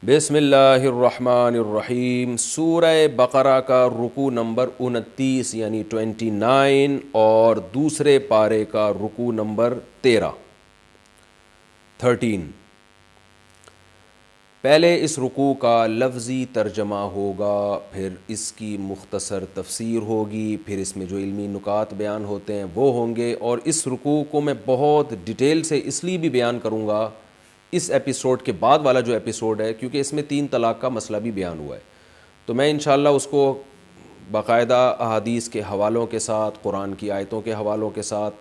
بسم اللہ الرحمن الرحیم۔ سورہ بقرہ کا رکوع نمبر 29 یعنی 29 اور دوسرے پارے کا رکوع نمبر 13۔ پہلے اس رکوع کا لفظی ترجمہ ہوگا، پھر اس کی مختصر تفسیر ہوگی، پھر اس میں جو علمی نکات بیان ہوتے ہیں وہ ہوں گے، اور اس رکوع کو میں بہت ڈیٹیل سے اس لیے بھی بیان کروں گا اس ایپیسوڈ کے بعد والا جو ایپیسوڈ ہے، کیونکہ اس میں 3 طلاق کا مسئلہ بھی بیان ہوا ہے، تو میں انشاءاللہ اس کو باقاعدہ احادیث کے حوالوں کے ساتھ، قرآن کی آیتوں کے حوالوں کے ساتھ،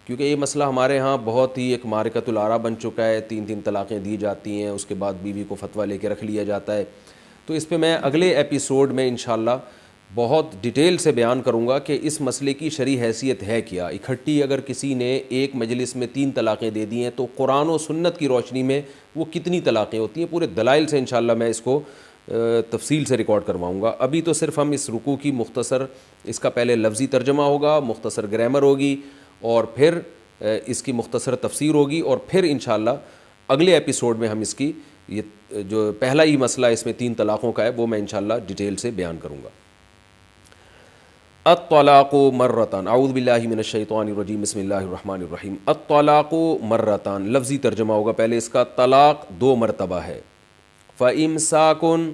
کیونکہ یہ مسئلہ ہمارے ہاں بہت ہی ایک معرکۃ الآراء بن چکا ہے، 3 طلاقیں دی جاتی ہیں، اس کے بعد بیوی کو فتویٰ لے کے رکھ لیا جاتا ہے، تو اس پہ میں اگلے ایپیسوڈ میں انشاءاللہ بہت ڈیٹیل سے بیان کروں گا کہ اس مسئلے کی شرعی حیثیت ہے کیا۔ اکٹھی اگر کسی نے ایک مجلس میں 3 طلاقیں دے دی ہیں تو قرآن و سنت کی روشنی میں وہ کتنی طلاقیں ہوتی ہیں، پورے دلائل سے انشاءاللہ میں اس کو تفصیل سے ریکارڈ کرواؤں گا۔ ابھی تو صرف ہم اس رکوع کی مختصر، اس کا پہلے لفظی ترجمہ ہوگا، مختصر گرامر ہوگی، اور پھر اس کی مختصر تفسیر ہوگی، اور پھر انشاءاللہ اگلے ایپیسوڈ میں ہم اس کی یہ جو پہلا ہی مسئلہ اس میں 3 طلاقوں کا ہے وہ میں انشاءاللہ ڈیٹیل سے بیان کروں گا۔ الطلاق مرتان، اعوذ باللہ من الشیطان الرجیم، بسم اللہ الرحمن الرحیم۔ الطلاق مرتان، لفظی ترجمہ ہوگا پہلے اس کا، طلاق 2 مرتبہ ہے۔ فَإِمْسَاكٌ،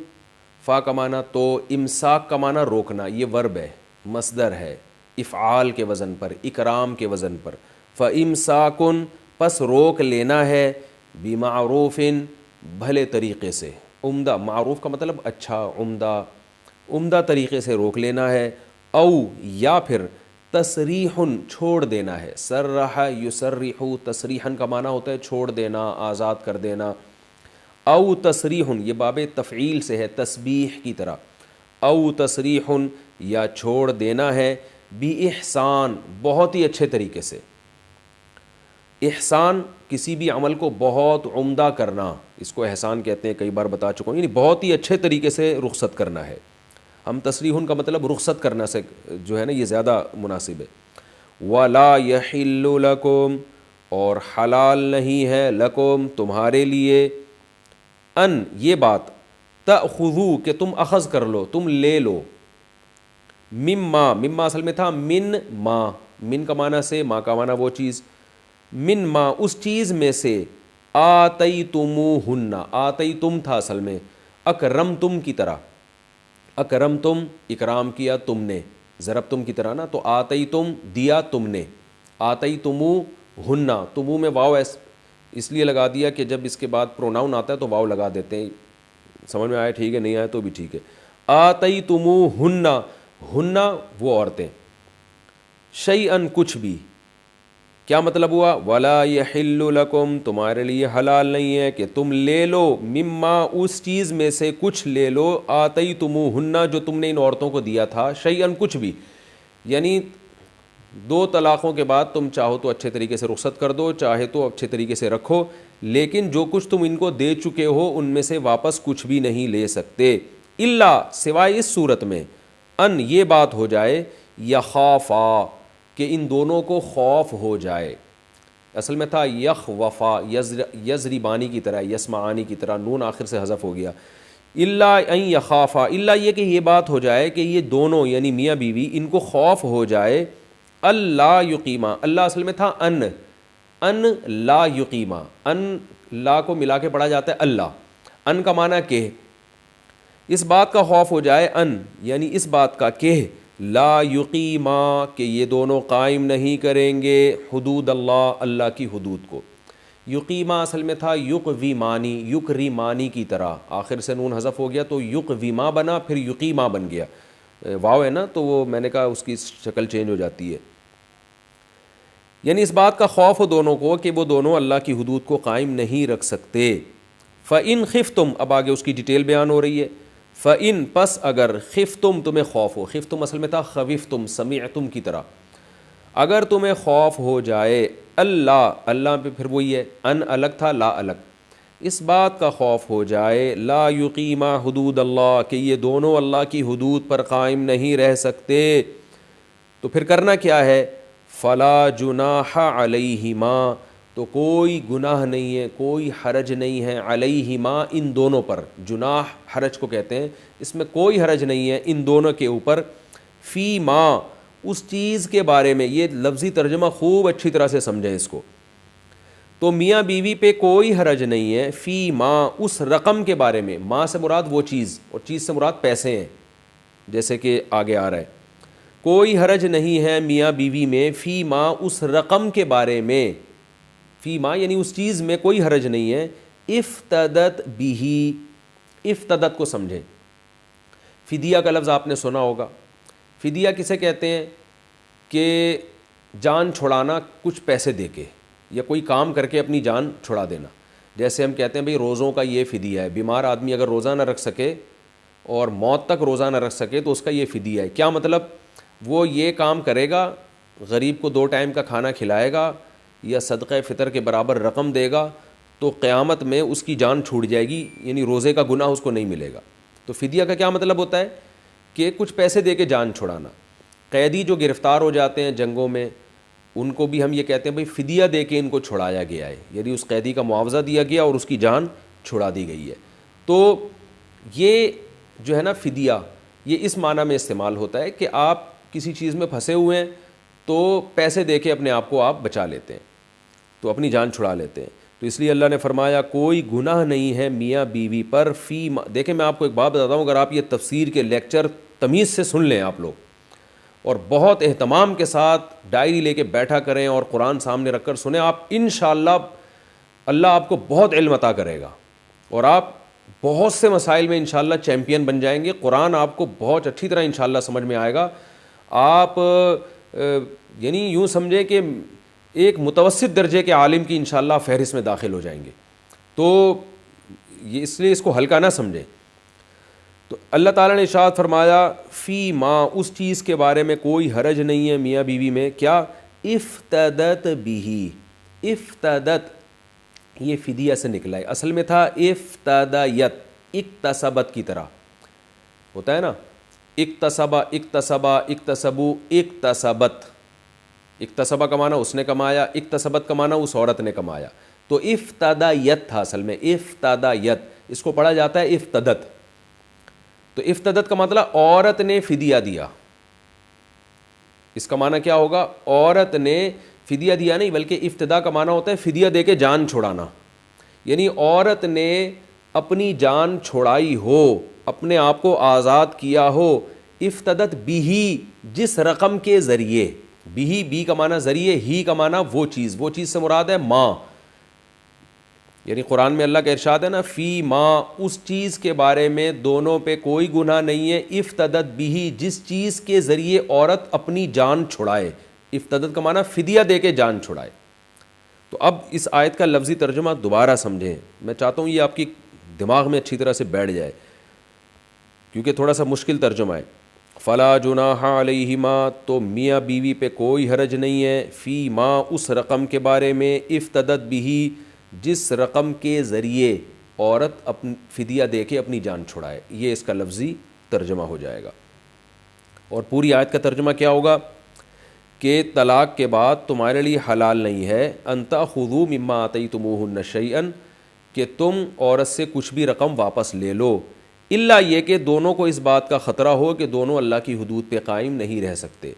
فا کا معنی تو، امساک کا معنی روکنا، یہ ورب ہے، مصدر ہے، افعال کے وزن پر، اکرام کے وزن پر۔ فَإِمْسَاكٌ، پس روک لینا ہے، بِمَعْرُوفٍ، بھلے طریقے سے، عمدہ، معروف کا مطلب اچھا، عمدہ طریقے سے روک لینا ہے، او یا پھر تسریح، چھوڑ دینا ہے، سرح یسرح، تسریحا کا معنی ہوتا ہے چھوڑ دینا، آزاد کر دینا، او تسریح، یہ باب تفعیل سے ہے، تسبیح کی طرح، او تسریح، یا چھوڑ دینا ہے، بِإِحْسَان، بہت ہی اچھے طریقے سے۔ احسان کسی بھی عمل کو بہت عمدہ کرنا، اس کو احسان کہتے ہیں، کئی بار بتا چکا ہوں، یعنی بہت ہی اچھے طریقے سے رخصت کرنا ہے۔ ہم تسریح کا مطلب رخصت کرنا سے جو ہے نا، یہ زیادہ مناسب ہے۔ وَلَا يَحِلُّ لَكُمْ، اور حلال نہیں ہے، لَكُمْ، تمہارے لیے، ان، یہ بات، تَأْخُذُوا، کہ تم اخذ کر لو، تم لے لو، مما، مما اصل میں تھا من ما، من کا معنی سے، ما کا معنی وہ چیز، من ما، اس چیز میں سے، آتیتموہن، آتیتم تھا اصل میں، اکرمتم کی طرح، اکرمتم، اکرام کیا تم نے، ضربتم کی طرح نا، تو آتیتم، دیا تم نے، آتیتموہن، تمو میں واو اس لیے لگا دیا کہ جب اس کے بعد پروناؤن آتا ہے تو واو لگا دیتے ہیں، سمجھ میں آئے ٹھیک ہے، نہیں آئے تو بھی ٹھیک ہے۔ آتیتموہن، ہن وہ عورتیں، شیئن، کچھ بھی، کیا مطلب ہوا؟ وَلَا يَحِلُّ لَكُمْ، تمہارے لیے حلال نہیں ہے کہ تم لے لو، مما، اس چیز میں سے کچھ لے لو، آتیتموہن، جو تم نے ان عورتوں کو دیا تھا، شیئن، کچھ بھی، یعنی 2 طلاقوں کے بعد تم چاہو تو اچھے طریقے سے رخصت کر دو، چاہے تو اچھے طریقے سے رکھو، لیکن جو کچھ تم ان کو دے چکے ہو ان میں سے واپس کچھ بھی نہیں لے سکتے، الا، سوائے اس صورت میں، ان، یہ بات ہو جائے، یخافا، کہ ان دونوں کو خوف ہو جائے، اصل میں تھا یخوفا، یضربانی کی طرح، یسمعانی کی طرح، نون آخر سے حذف ہو گیا، الا ان یخافا، الا یہ کہ یہ بات ہو جائے کہ یہ دونوں یعنی میاں بیوی ان کو خوف ہو جائے، اللہ یقیما، اللہ اصل میں تھا ان لا یقیما، ان لا کو ملا کے پڑھا جاتا ہے اللہ، ان کا معنی کہ اس بات کا خوف ہو جائے، ان یعنی اس بات کا کہ لا یقیما، کہ یہ دونوں قائم نہیں کریں گے، حدود اللہ، اللہ کی حدود کو، یقیما اصل میں تھا یقویمانی، یکریمانی کی طرح، آخر سے نون حذف ہو گیا تو یقویما بنا، پھر یقیما بن گیا، واو ہے نا تو وہ میں نے کہا اس کی شکل چینج ہو جاتی ہے، یعنی اس بات کا خوف ہو دونوں کو کہ وہ دونوں اللہ کی حدود کو قائم نہیں رکھ سکتے۔ فَإِنْ خِفْتُمْ، اب آگے اس کی ڈیٹیل بیان ہو رہی ہے، فَإِن، پس اگر، خفتم، تمہیں خوف ہو، خفتم اصل میں تھا خوفتم، سمعتم کی طرح، اگر تمہیں خوف ہو جائے، اللہ، اللہ پہ پھر وہی ہے، ان الگ تھا، لا الگ، اس بات کا خوف ہو جائے، لا یقیما حدود اللہ، کہ یہ دونوں اللہ کی حدود پر قائم نہیں رہ سکتے، تو پھر کرنا کیا ہے؟ فلا جناح علیہما، تو کوئی گناہ نہیں ہے، کوئی حرج نہیں ہے، علیہما ان دونوں پر، جناح حرج کو کہتے ہیں، اس میں کوئی حرج نہیں ہے ان دونوں کے اوپر، فی ما اس چیز کے بارے میں، یہ لفظی ترجمہ خوب اچھی طرح سے سمجھیں اس کو، تو میاں بیوی پہ کوئی حرج نہیں ہے، فی ما اس رقم کے بارے میں، ما سے مراد وہ چیز اور چیز سے مراد پیسے ہیں، جیسے کہ آگے آ رہا ہے، کوئی حرج نہیں ہے میاں بیوی میں، فی ما اس رقم کے بارے میں، فی ما یعنی اس چیز میں کوئی حرج نہیں ہے، افتدت بھی، افتدت کو سمجھیں، فدیہ کا لفظ آپ نے سنا ہوگا، فدیہ کسے کہتے ہیں کہ جان چھڑانا کچھ پیسے دے کے یا کوئی کام کر کے اپنی جان چھڑا دینا، جیسے ہم کہتے ہیں بھئی روزوں کا یہ فدیہ ہے، بیمار آدمی اگر روزہ نہ رکھ سکے اور موت تک روزہ نہ رکھ سکے تو اس کا یہ فدیہ ہے، کیا مطلب، وہ یہ کام کرے گا، غریب کو 2 ٹائم کا کھانا کھلائے گا یا صدقہ فطر کے برابر رقم دے گا تو قیامت میں اس کی جان چھوٹ جائے گی، یعنی روزے کا گناہ اس کو نہیں ملے گا۔ تو فدیہ کا کیا مطلب ہوتا ہے کہ کچھ پیسے دے کے جان چھڑانا۔ قیدی جو گرفتار ہو جاتے ہیں جنگوں میں، ان کو بھی ہم یہ کہتے ہیں بھئی فدیہ دے کے ان کو چھڑایا گیا ہے، یعنی اس قیدی کا معاوضہ دیا گیا اور اس کی جان چھڑا دی گئی ہے۔ تو یہ جو ہے نا فدیہ، یہ اس معنی میں استعمال ہوتا ہے کہ آپ کسی چیز میں پھنسے ہوئے ہیں تو پیسے دے کے اپنے آپ کو آپ بچا لیتے ہیں، تو اپنی جان چھڑا لیتے ہیں۔ تو اس لیے اللہ نے فرمایا کوئی گناہ نہیں ہے میاں بیوی پر، فی دیکھیں میں آپ کو ایک بات بتاتا ہوں، اگر آپ یہ تفسیر کے لیکچر تمیز سے سن لیں آپ لوگ اور بہت اہتمام کے ساتھ ڈائری لے کے بیٹھا کریں اور قرآن سامنے رکھ کر سنیں، آپ انشاءاللہ اللہ آپ کو بہت علم عطا کرے گا اور آپ بہت سے مسائل میں انشاءاللہ چیمپئن بن جائیں گے، قرآن آپ کو بہت اچھی طرح انشاءاللہ سمجھ میں آئے گا، آپ یعنی یوں سمجھیں کہ ایک متوسط درجے کے عالم کی انشاءاللہ فہرست میں داخل ہو جائیں گے، تو یہ اس لیے اس کو ہلکا نہ سمجھیں۔ تو اللہ تعالیٰ نے ارشاد فرمایا فی ما اس چیز کے بارے میں کوئی حرج نہیں ہے میاں بیوی میں، کیا، افتدت بھی، افتدت یہ فدیہ سے نکلا ہے، اصل میں تھا افتدیت، اکتسبت کی طرح ہوتا ہے نا، اکتسبا اکتسبا اکتسبو اکتسبت، اکتسبہ کا معنی اس نے کمایا، اکتسبت کا معنی اس عورت نے کمایا، تو افتدیت تھا اصل میں، افتدیت، اس کو پڑھا جاتا ہے افتدت، تو افتدت کا مطلب عورت نے فدیہ دیا، اس کا معنی کیا ہوگا، عورت نے فدیہ دیا نہیں بلکہ افتدا کا معنی ہوتا ہے فدیہ دے کے جان چھڑانا، یعنی عورت نے اپنی جان چھڑائی ہو، اپنے آپ کو آزاد کیا ہو، افتدت بھی جس رقم کے ذریعے، بھی کا معنی ذریعے، ہی کا معنی وہ چیز سے مراد ہے ماں، یعنی قرآن میں اللہ کا ارشاد ہے نا فی ما اس چیز کے بارے میں دونوں پہ کوئی گناہ نہیں ہے، افتدت بھی جس چیز کے ذریعے عورت اپنی جان چھڑائے، افتدت کا معنی فدیہ دے کے جان چھڑائے۔ تو اب اس آیت کا لفظی ترجمہ دوبارہ سمجھیں، میں چاہتا ہوں یہ آپ کی دماغ میں اچھی طرح سے بیٹھ جائے کیونکہ تھوڑا سا مشکل ترجمہ ہے۔ فلا جناح علیہما تو میاں بیوی پہ کوئی حرج نہیں ہے، فی ما اس رقم کے بارے میں، افتدت بھی جس رقم کے ذریعے عورت اپنی فدیہ دے کے اپنی جان چھڑائے، یہ اس کا لفظی ترجمہ ہو جائے گا۔ اور پوری آیت کا ترجمہ کیا ہوگا کہ طلاق کے بعد تمہارے لیے حلال نہیں ہے ان تأخذوا مما آتیتموہن شیئا کہ تم عورت سے کچھ بھی رقم واپس لے لو، الا یہ کہ دونوں کو اس بات کا خطرہ ہو کہ دونوں اللہ کی حدود پہ قائم نہیں رہ سکتے۔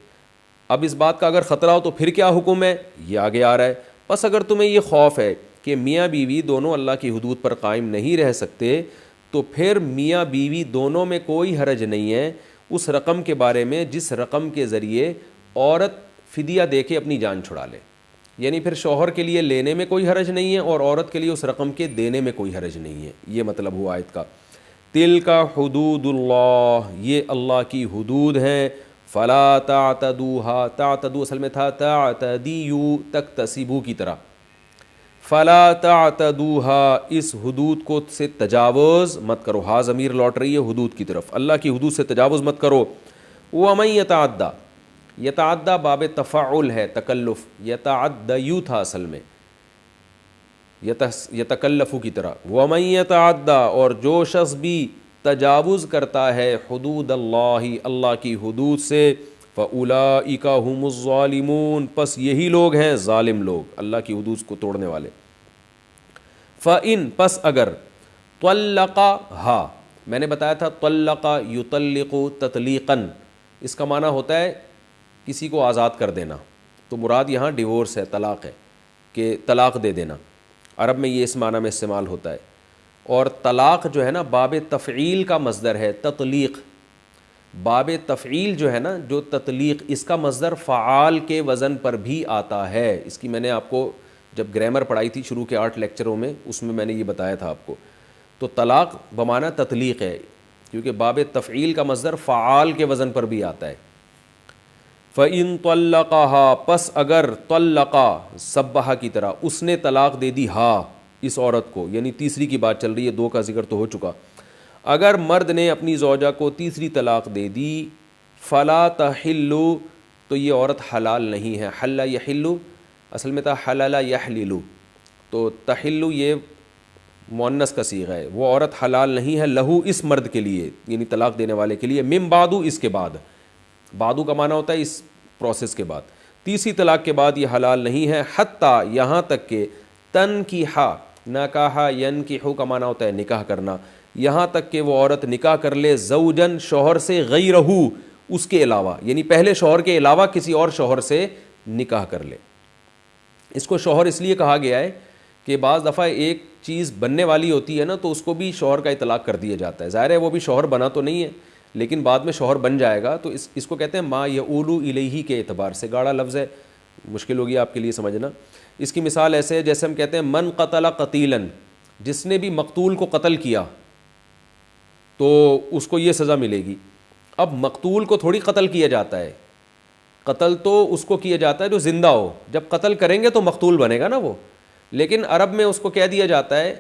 اب اس بات کا اگر خطرہ ہو تو پھر کیا حکم ہے، یہ آگے آ رہا ہے، بس اگر تمہیں یہ خوف ہے کہ میاں بیوی دونوں اللہ کی حدود پر قائم نہیں رہ سکتے تو پھر میاں بیوی دونوں میں کوئی حرج نہیں ہے اس رقم کے بارے میں جس رقم کے ذریعے عورت فدیہ دے کے اپنی جان چھڑا لے، یعنی پھر شوہر کے لیے لینے میں کوئی حرج نہیں ہے اور عورت کے لیے اس رقم کے دینے میں کوئی حرج نہیں ہے، یہ مطلب ہوا آیت کا۔ تلک حدود اللہ یہ اللہ کی حدود ہیں، فلا تعتدوها، تعتدو اصل میں تھا تعتدیو تکتسبو کی طرح، فلا تعتدوها اس حدود کو سے تجاوز مت کرو، ہا ضمیر لوٹ رہی ہے حدود کی طرف، اللہ کی حدود سے تجاوز مت کرو۔ ومن یتعدی، یتعدی باب تفعل ہے، تکلف، یتعدیو تھا اصل میں یتکلفو کی طرح، ومن یتعدی اور جو شخص بھی تجاوز کرتا ہے حدود اللہ اللہ کی حدود سے، فَأُولَٰئِكَ هُمُ الظَّالِمُونَ، پس یہی لوگ ہیں ظالم لوگ، اللہ کی حدود کو توڑنے والے۔ فَإِن، پس اگر، طَلَّقَهَا، میں نے بتایا تھا طَلَّقَ يُطَلِّقُ تطلیقاً، اس کا معنی ہوتا ہے کسی کو آزاد کر دینا، تو مراد یہاں ڈیورس ہے، طلاق ہے، کہ طلاق دے دینا، عرب میں یہ اس معنی میں استعمال ہوتا ہے۔ اور طلاق جو ہے نا باب تفعیل کا مصدر ہے تطلیق، باب تفعیل جو ہے نا، جو تطلیق، اس کا مصدر فعال کے وزن پر بھی آتا ہے۔ اس کی میں نے آپ کو جب گرامر پڑھائی تھی شروع کے 8 لیکچروں میں، اس میں نے یہ بتایا تھا آپ کو۔ تو طلاق بمعنی تطلیق ہے، کیونکہ باب تفعیل کا مصدر فعال کے وزن پر بھی آتا ہے۔ فَإِن طَلَّقَهَا، پس اگر، طلقا سبہا کی طرح، اس نے طلاق دے دی، ہا، اس عورت کو، یعنی تیسری کی بات چل رہی ہے، 2 کا ذکر تو ہو چکا۔ اگر مرد نے اپنی زوجہ کو تیسری طلاق دے دی، فلا تحل، تو یہ عورت حلال نہیں ہے۔ حل یحل، اصل میں تھا حلل یحلل، تو تحل یہ مؤنث کا صیغہ ہے، وہ عورت حلال نہیں ہے، لہو، اس مرد کے لیے، یعنی طلاق دینے والے کے لیے، من بعدو، اس کے بعد، بعدو کا معنی ہوتا ہے اس پروسیس کے بعد، تیسری طلاق کے بعد یہ حلال نہیں ہے، حتیٰ، یہاں تک کہ، تنکیحا، نکاحا ینکحو کا معنی ہوتا ہے نکاح کرنا، یہاں تک کہ وہ عورت نکاح کر لے، زوجن، شوہر سے، غیرہو، اس کے علاوہ، یعنی پہلے شوہر کے علاوہ کسی اور شوہر سے نکاح کر لے۔ اس کو شوہر اس لیے کہا گیا ہے کہ بعض دفعہ ایک چیز بننے والی ہوتی ہے نا، تو اس کو بھی شوہر کا اطلاق کر دیا جاتا ہے، ظاہر ہے وہ بھی شوہر بنا تو نہیں ہے لیکن بعد میں شوہر بن جائے گا، تو اس کو کہتے ہیں ما یعول الیہ کے اعتبار سے، گاڑا لفظ ہے، مشکل ہوگی آپ کے لیے سمجھنا۔ اس کی مثال ایسے ہے جیسے ہم کہتے ہیں من قتل قتیلا، جس نے بھی مقتول کو قتل کیا تو اس کو یہ سزا ملے گی۔ اب مقتول کو تھوڑی قتل کیا جاتا ہے، قتل تو اس کو کیا جاتا ہے جو زندہ ہو، جب قتل کریں گے تو مقتول بنے گا نا وہ، لیکن عرب میں اس کو کہہ دیا جاتا ہے،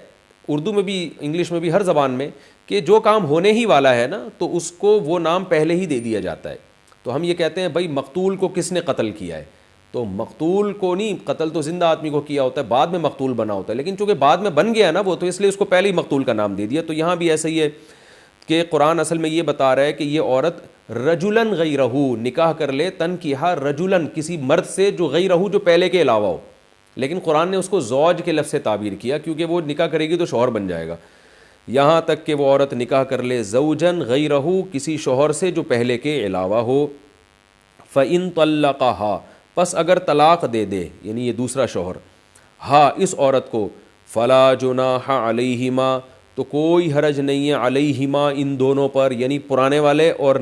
اردو میں بھی، انگلش میں بھی، ہر زبان میں، کہ جو کام ہونے ہی والا ہے نا تو اس کو وہ نام پہلے ہی دے دیا جاتا ہے۔ تو ہم یہ کہتے ہیں بھائی مقتول کو کس نے قتل کیا ہے، تو مقتول کو نہیں، قتل تو زندہ آدمی کو کیا ہوتا ہے، بعد میں مقتول بنا ہوتا ہے، لیکن چونکہ بعد میں بن گیا نا وہ، تو اس لیے اس کو پہلے ہی مقتول کا نام دے دیا۔ تو یہاں بھی ایسا ہی ہے کہ قرآن اصل میں یہ بتا رہا ہے کہ یہ عورت رجلن غیرہ، نکاح کر لے، تنکیحا رجلن، کسی مرد سے جو غیرہ، جو پہلے کے علاوہ ہو، لیکن قرآن نے اس کو زوج کے لفظ سے تعبیر کیا کیونکہ وہ نکاح کرے گی تو شوہر بن جائے گا۔ یہاں تک کہ وہ عورت نکاح کر لے، زوجن غیرہ، کسی شوہر سے جو پہلے کے علاوہ ہو۔ فَإِن طَلَّقَهَا، پس اگر طلاق دے دے، یعنی یہ دوسرا شوہر، ہاں، اس عورت کو، فلا جناح علیہما، تو کوئی حرج نہیں ہے، علیہما، ان دونوں پر، یعنی پرانے والے اور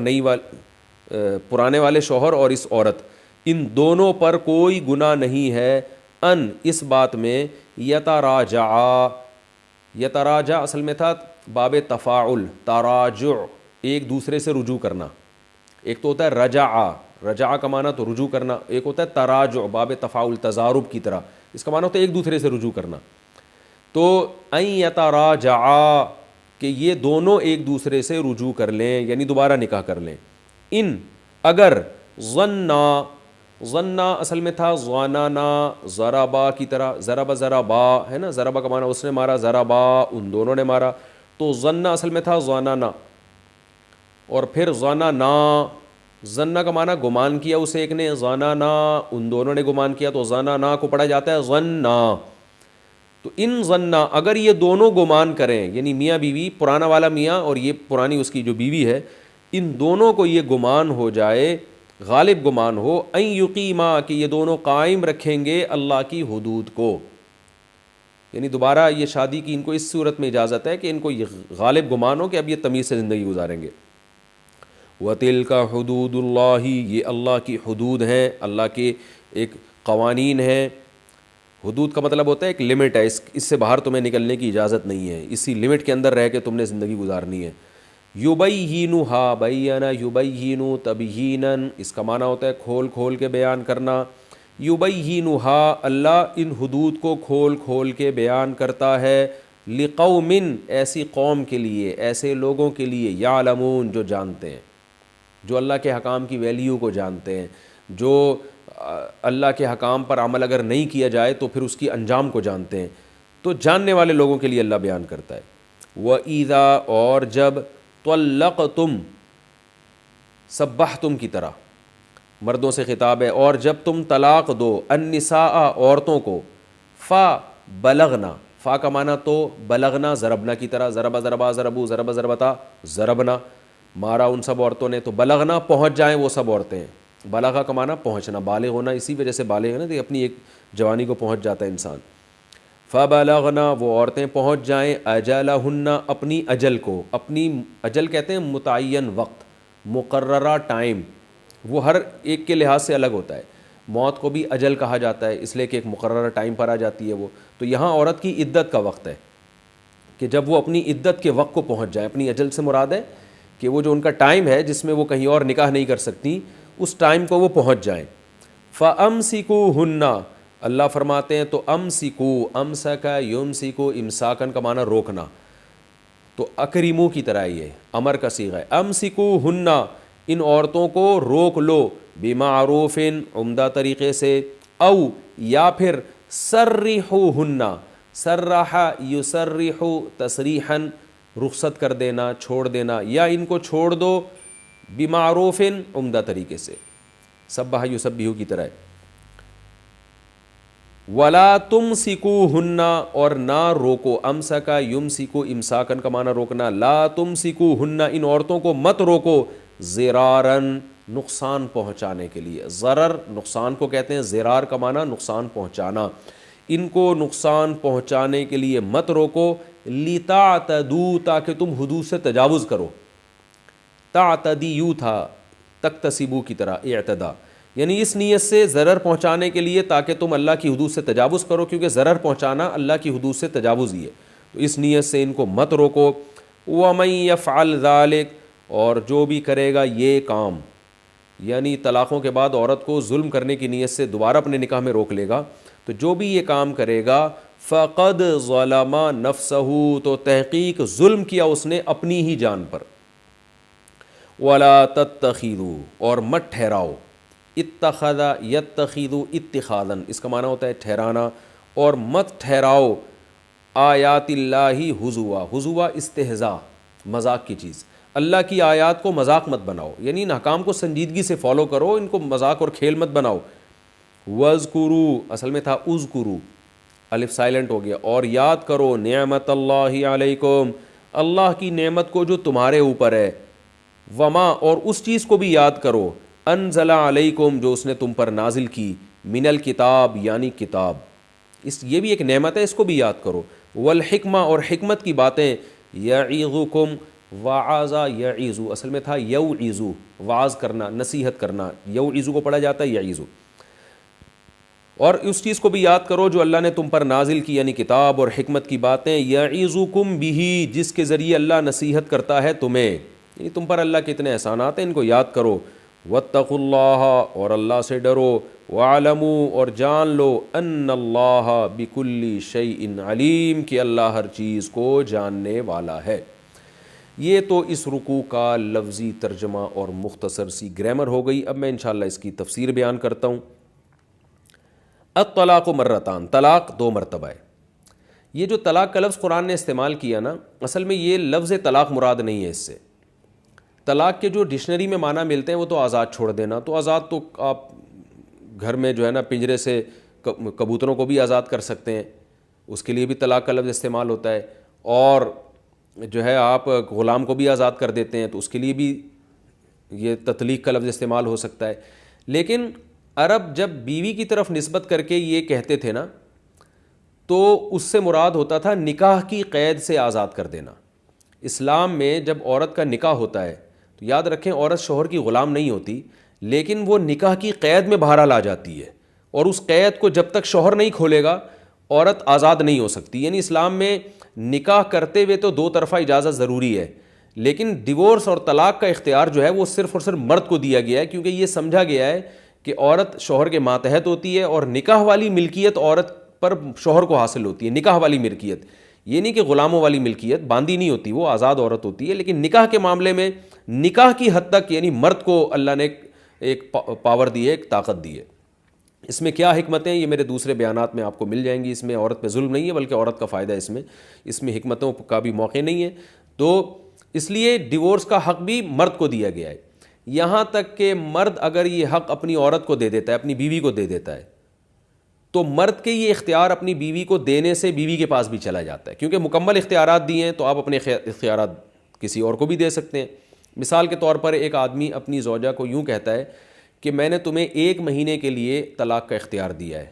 پرانے والے شوہر اور اس عورت، ان دونوں پر کوئی گناہ نہیں ہے، ان، اس بات میں، یتراجعا، یتراجع اصل میں تھا باب تفاعل، تراجع، ایک دوسرے سے رجوع کرنا، ایک تو ہوتا ہے رجع، رجع کا معنی تو رجوع کرنا، ایک ہوتا ہے تراجع، باب تفاعل، تضارب کی طرح، اس کا معنی ہوتا ہے ایک دوسرے سے رجوع کرنا۔ تو ان یتراجعا، کہ یہ دونوں ایک دوسرے سے رجوع کر لیں، یعنی دوبارہ نکاح کر لیں، ان، اگر، ظنا، ظنا اصل میں تھا ظنانا، ضربا کی طرح، ضرب ضربا ہے نا، ضربا کا معنی اس نے مارا، ضربا ان دونوں نے مارا، تو ظنا اصل میں تھا ظنانا، اور پھر ظننا، ظنا کا معنی گمان کیا اسے ایک نے، ظننا ان دونوں نے گمان کیا، تو ظننا کو پڑھا جاتا ہے ظنا۔ تو ان ظنا، اگر یہ دونوں گمان کریں، یعنی میاں بیوی، پرانا والا میاں اور یہ پرانی اس کی جو بیوی ہے، ان دونوں کو یہ گمان ہو جائے، غالب گمان ہو، ان یقیما، کہ یہ دونوں قائم رکھیں گے اللہ کی حدود کو، یعنی دوبارہ یہ شادی کی ان کو اس صورت میں اجازت ہے کہ ان کو یہ غالب گمان ہو کہ اب یہ تمیز سے زندگی گزاریں گے۔ وَتِلْكَ حُدُودُ اللَّهِ، یہ اللہ کی حدود ہیں، اللہ کے ایک قوانین ہیں۔ حدود کا مطلب ہوتا ہے ایک لمٹ ہے، اس سے باہر تمہیں نکلنے کی اجازت نہیں ہے، اسی لمٹ کے اندر رہ کے تم نے زندگی گزارنی ہے۔ یُبَيِّنُهَا، بَيَّنَ یُبَيِّنُ تَبْیِینًا، اس کا معنی ہوتا ہے کھول کھول کے بیان کرنا۔ یُبَيِّنُهَا، اللہ ان حدود کو کھول کھول کے بیان کرتا ہے، لِقَوْمٍ، ایسی قوم کے لیے، ایسے لوگوں کے لیے، یعلمون، جو جانتے ہیں، جو اللہ کے حکام کی ویلیو کو جانتے ہیں، جو اللہ کے حکام پر عمل اگر نہیں کیا جائے تو پھر اس کی انجام کو جانتے ہیں، تو جاننے والے لوگوں کے لیے اللہ بیان کرتا ہے۔ وَإِذَا، اور جب، طَلَّقْتُمْ، سبحتم کی طرح، مردوں سے خطاب ہے، اور جب تم طلاق دو النساء عورتوں کو، فا بلغنا، فا کا معنی تو بلغنا ضربنا کی طرح، ضربا ضربا ضربو ضرب ضربتا ضربنا، مارا ان سب عورتوں نے، تو بلغنا پہنچ جائیں وہ سب عورتیں، بلغا کا معنی پہنچنا، بالغ ہونا، اسی وجہ سے بالغ ہے نا کہ اپنی ایک جوانی کو پہنچ جاتا ہے انسان، فبلغنا وہ عورتیں پہنچ جائیں اجلہن اپنی اجل کو، اپنی اجل کہتے ہیں متعین وقت، مقررہ ٹائم، وہ ہر ایک کے لحاظ سے الگ ہوتا ہے، موت کو بھی اجل کہا جاتا ہے اس لیے کہ ایک مقررہ ٹائم پر آ جاتی ہے وہ، تو یہاں عورت کی عدت کا وقت ہے کہ جب وہ اپنی عدت کے وقت کو پہنچ جائیں، اپنی اجل سے مراد ہے کہ وہ جو ان کا ٹائم ہے جس میں وہ کہیں اور نکاح نہیں کر سکتی، اس ٹائم کو وہ پہنچ جائیں، فَأَمْسِكُوهُنَّ اللہ فرماتے ہیں تو امسکو، امسکا یمسکو، امساکن کا معنی روکنا، تو اکریمو کی طرح یہ امر کا صیغہ ہے، امسکوہن ان عورتوں کو روک لو، بمعروف عمدہ طریقے سے، او یا پھر سرحوہن، سرح یسرح تسریحا رخصت کر دینا، چھوڑ دینا، یا ان کو چھوڑ دو بمعروف عمدہ طریقے سے، سبح یسبح کی طرح ہے، ولا تمسکوہن اور نہ روکو، امسکا یمسکو امساکن کا معنی روکنا، لا تمسکوہن ان عورتوں کو مت روکو، ضرارن نقصان پہنچانے کے لیے، ضرر نقصان کو کہتے ہیں، ضرار کا معنی نقصان پہنچانا، ان کو نقصان پہنچانے کے لیے مت روکو، لتعتدوا تاکہ تم حدود سے تجاوز کرو، تعتدیو تھا تکتسبو کی طرح اعتدا، یعنی اس نیت سے ضرر پہنچانے کے لیے تاکہ تم اللہ کی حدود سے تجاوز کرو، کیونکہ ضرر پہنچانا اللہ کی حدود سے تجاوز ہی ہے، تو اس نیت سے ان کو مت روکو، وَمَن يَفْعَلْ ذَلِكَ اور جو بھی کرے گا یہ کام، یعنی طلاقوں کے بعد عورت کو ظلم کرنے کی نیت سے دوبارہ اپنے نکاح میں روک لے گا، تو جو بھی یہ کام کرے گا فَقَدْ ظَلَمَ نَفْسَهُ تو تحقیق ظلم کیا اس نے اپنی ہی جان پر، وَلَا تَتَّخِذُوا اور مت ٹھہراؤ، اتخذ یتخذ اتخاذا اس کا معنی ہوتا ہے ٹھہرانا، اور مت ٹھہراؤ آیات اللہ ہزوا، ہزوا استہزاء مذاق کی چیز، اللہ کی آیات کو مذاق مت بناؤ، یعنی ان احکام کو سنجیدگی سے فالو کرو، ان کو مذاق اور کھیل مت بناؤ، وَاذْكُرُوا اصل میں تھا اذکروا، الف سائلنٹ ہو گیا، اور یاد کرو نعمت اللہ علیکم اللہ کی نعمت کو جو تمہارے اوپر ہے، وما اور اس چیز کو بھی یاد کرو، انزل علیکم جو اس نے تم پر نازل کی، من الکتاب یعنی کتاب، یہ بھی ایک نعمت ہے، اس کو بھی یاد کرو، والحکمہ اور حکمت کی باتیں، یعظکم وعظ یعظ اصل میں تھا یوعظ، وعظ کرنا نصیحت کرنا، یوعظ کو پڑھا جاتا ہے یعظ، اور اس چیز کو بھی یاد کرو جو اللہ نے تم پر نازل کی یعنی کتاب اور حکمت کی باتیں، یعظکم بہ جس کے ذریعے اللہ نصیحت کرتا ہے تمہیں، یعنی تم پر اللہ کے اتنے احسانات ہیں ان کو یاد کرو، واتقوا اللہ اور اللہ سے ڈرو، وَاعْلَمُوا اور جان لو ان اللہ بکل شیء علیم کہ اللہ ہر چیز کو جاننے والا ہے۔ یہ تو اس رکوع کا لفظی ترجمہ اور مختصر سی گرامر ہو گئی، اب میں انشاءاللہ اس کی تفسیر بیان کرتا ہوں۔ الطلاق مرتان، طلاق دو مرتبہ ہے، یہ جو طلاق کا لفظ قرآن نے استعمال کیا نا، اصل میں یہ لفظ طلاق مراد نہیں ہے، اس سے طلاق کے جو ڈکشنری میں معنی ملتے ہیں وہ تو آزاد چھوڑ دینا، تو آزاد تو آپ گھر میں جو ہے نا پنجرے سے کبوتروں کو بھی آزاد کر سکتے ہیں، اس کے لیے بھی طلاق کا لفظ استعمال ہوتا ہے، اور جو ہے آپ غلام کو بھی آزاد کر دیتے ہیں تو اس کے لیے بھی یہ تطلیق کا لفظ استعمال ہو سکتا ہے، لیکن عرب جب بیوی کی طرف نسبت کر کے یہ کہتے تھے نا تو اس سے مراد ہوتا تھا نکاح کی قید سے آزاد کر دینا۔ اسلام میں جب عورت کا نکاح ہوتا ہے تو یاد رکھیں عورت شوہر کی غلام نہیں ہوتی، لیکن وہ نکاح کی قید میں بہرحال آ جاتی ہے، اور اس قید کو جب تک شوہر نہیں کھولے گا عورت آزاد نہیں ہو سکتی، یعنی اسلام میں نکاح کرتے ہوئے تو دو طرفہ اجازت ضروری ہے، لیکن ڈیورس اور طلاق کا اختیار جو ہے وہ صرف اور صرف مرد کو دیا گیا ہے، کیونکہ یہ سمجھا گیا ہے کہ عورت شوہر کے ماتحت ہوتی ہے اور نکاح والی ملکیت عورت پر شوہر کو حاصل ہوتی ہے، نکاح والی ملکیت، یہ نہیں کہ غلاموں والی ملکیت، باندھی نہیں ہوتی، وہ آزاد عورت ہوتی ہے، لیکن نکاح کے معاملے میں نکاح کی حد تک یعنی مرد کو اللہ نے ایک پاور دی ہے، ایک طاقت دی ہے۔ اس میں کیا حکمتیں یہ میرے دوسرے بیانات میں آپ کو مل جائیں گی، اس میں عورت پہ ظلم نہیں ہے بلکہ عورت کا فائدہ ہے، اس میں حکمتوں کا بھی موقع نہیں ہے، تو اس لیے ڈیورس کا حق بھی مرد کو دیا گیا ہے۔ یہاں تک کہ مرد اگر یہ حق اپنی عورت کو دے دیتا ہے, اپنی بیوی کو دے دیتا ہے, تو مرد کے یہ اختیار اپنی بیوی کو دینے سے بیوی کے پاس بھی چلا جاتا ہے, کیونکہ مکمل اختیارات دیے ہیں تو آپ اپنے اختیارات کسی اور کو بھی دے سکتے ہیں. مثال کے طور پر ایک آدمی اپنی زوجہ کو یوں کہتا ہے کہ میں نے تمہیں 1 مہینے کے لیے طلاق کا اختیار دیا ہے,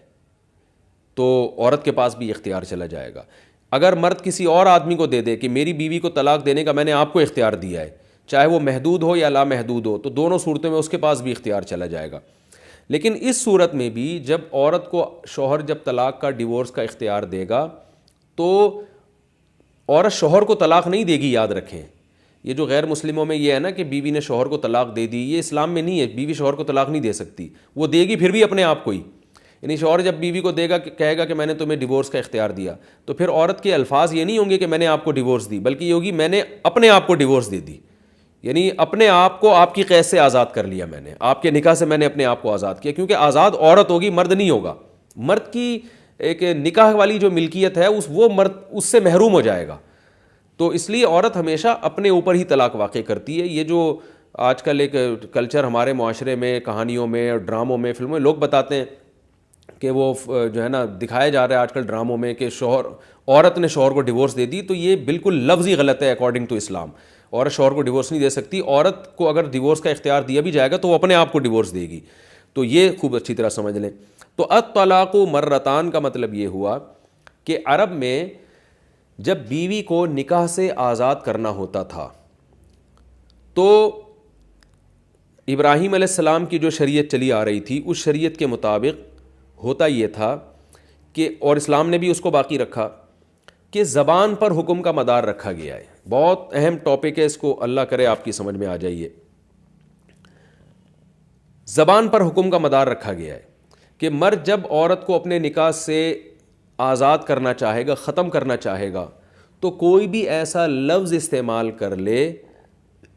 تو عورت کے پاس بھی اختیار چلا جائے گا. اگر مرد کسی اور آدمی کو دے دے کہ میری بیوی کو طلاق دینے کا میں نے آپ کو اختیار دیا ہے, چاہے وہ محدود ہو یا لامحدود ہو, تو دونوں صورتوں میں اس کے پاس بھی اختیار چلا جائے گا. لیکن اس صورت میں بھی جب عورت کو شوہر جب طلاق کا, ڈیورس کا اختیار دے گا, تو عورت شوہر کو طلاق نہیں دے گی. یاد رکھیں, یہ جو غیر مسلموں میں یہ ہے نا کہ بیوی نے شوہر کو طلاق دے دی, یہ اسلام میں نہیں ہے. بیوی شوہر کو طلاق نہیں دے سکتی, وہ دے گی پھر بھی اپنے آپ کو ہی. یعنی شوہر جب بیوی کو دے گا, کہے گا کہ میں نے تمہیں ڈیورس کا اختیار دیا, تو پھر عورت کے الفاظ یہ نہیں ہوں گے کہ میں نے آپ کو ڈیورس دی, بلکہ یہ ہوگی میں نے اپنے آپ کو ڈیورس دے دی. یعنی اپنے آپ کو آپ کی قید سے آزاد کر لیا, میں نے آپ کے نکاح سے میں نے اپنے آپ کو آزاد کیا, کیونکہ آزاد عورت ہوگی, مرد نہیں ہوگا. مرد کی ایک نکاح والی جو ملکیت ہے وہ مرد اس سے محروم ہو جائے گا. تو اس لیے عورت ہمیشہ اپنے اوپر ہی طلاق واقع کرتی ہے. یہ جو آج کل ایک کلچر ہمارے معاشرے میں, کہانیوں میں اور ڈراموں میں, فلموں میں لوگ بتاتے ہیں کہ وہ جو ہے نا دکھایا جا رہا ہے آج کل ڈراموں میں کہ عورت نے شوہر کو ڈیورس دے دی, تو یہ بالکل لفظی غلط ہے اکارڈنگ ٹو اسلام. عورت شوہر کو ڈیورس نہیں دے سکتی. عورت کو اگر ڈیورس کا اختیار دیا بھی جائے گا تو وہ اپنے آپ کو ڈیورس دے گی. تو یہ خوب اچھی طرح سمجھ لیں. تو الطلاق مرتان کا مطلب یہ ہوا کہ عرب میں جب بیوی کو نکاح سے آزاد کرنا ہوتا تھا تو ابراہیم علیہ السلام کی جو شریعت چلی آ رہی تھی اس شریعت کے مطابق ہوتا یہ تھا کہ, اور اسلام نے بھی اس کو باقی رکھا, کہ زبان پر حکم کا مدار رکھا گیا ہے. بہت اہم ٹاپک ہے, اس کو اللہ کرے آپ کی سمجھ میں آ جائیے. زبان پر حکم کا مدار رکھا گیا ہے کہ مرد جب عورت کو اپنے نکاح سے آزاد کرنا چاہے گا, ختم کرنا چاہے گا, تو کوئی بھی ایسا لفظ استعمال کر لے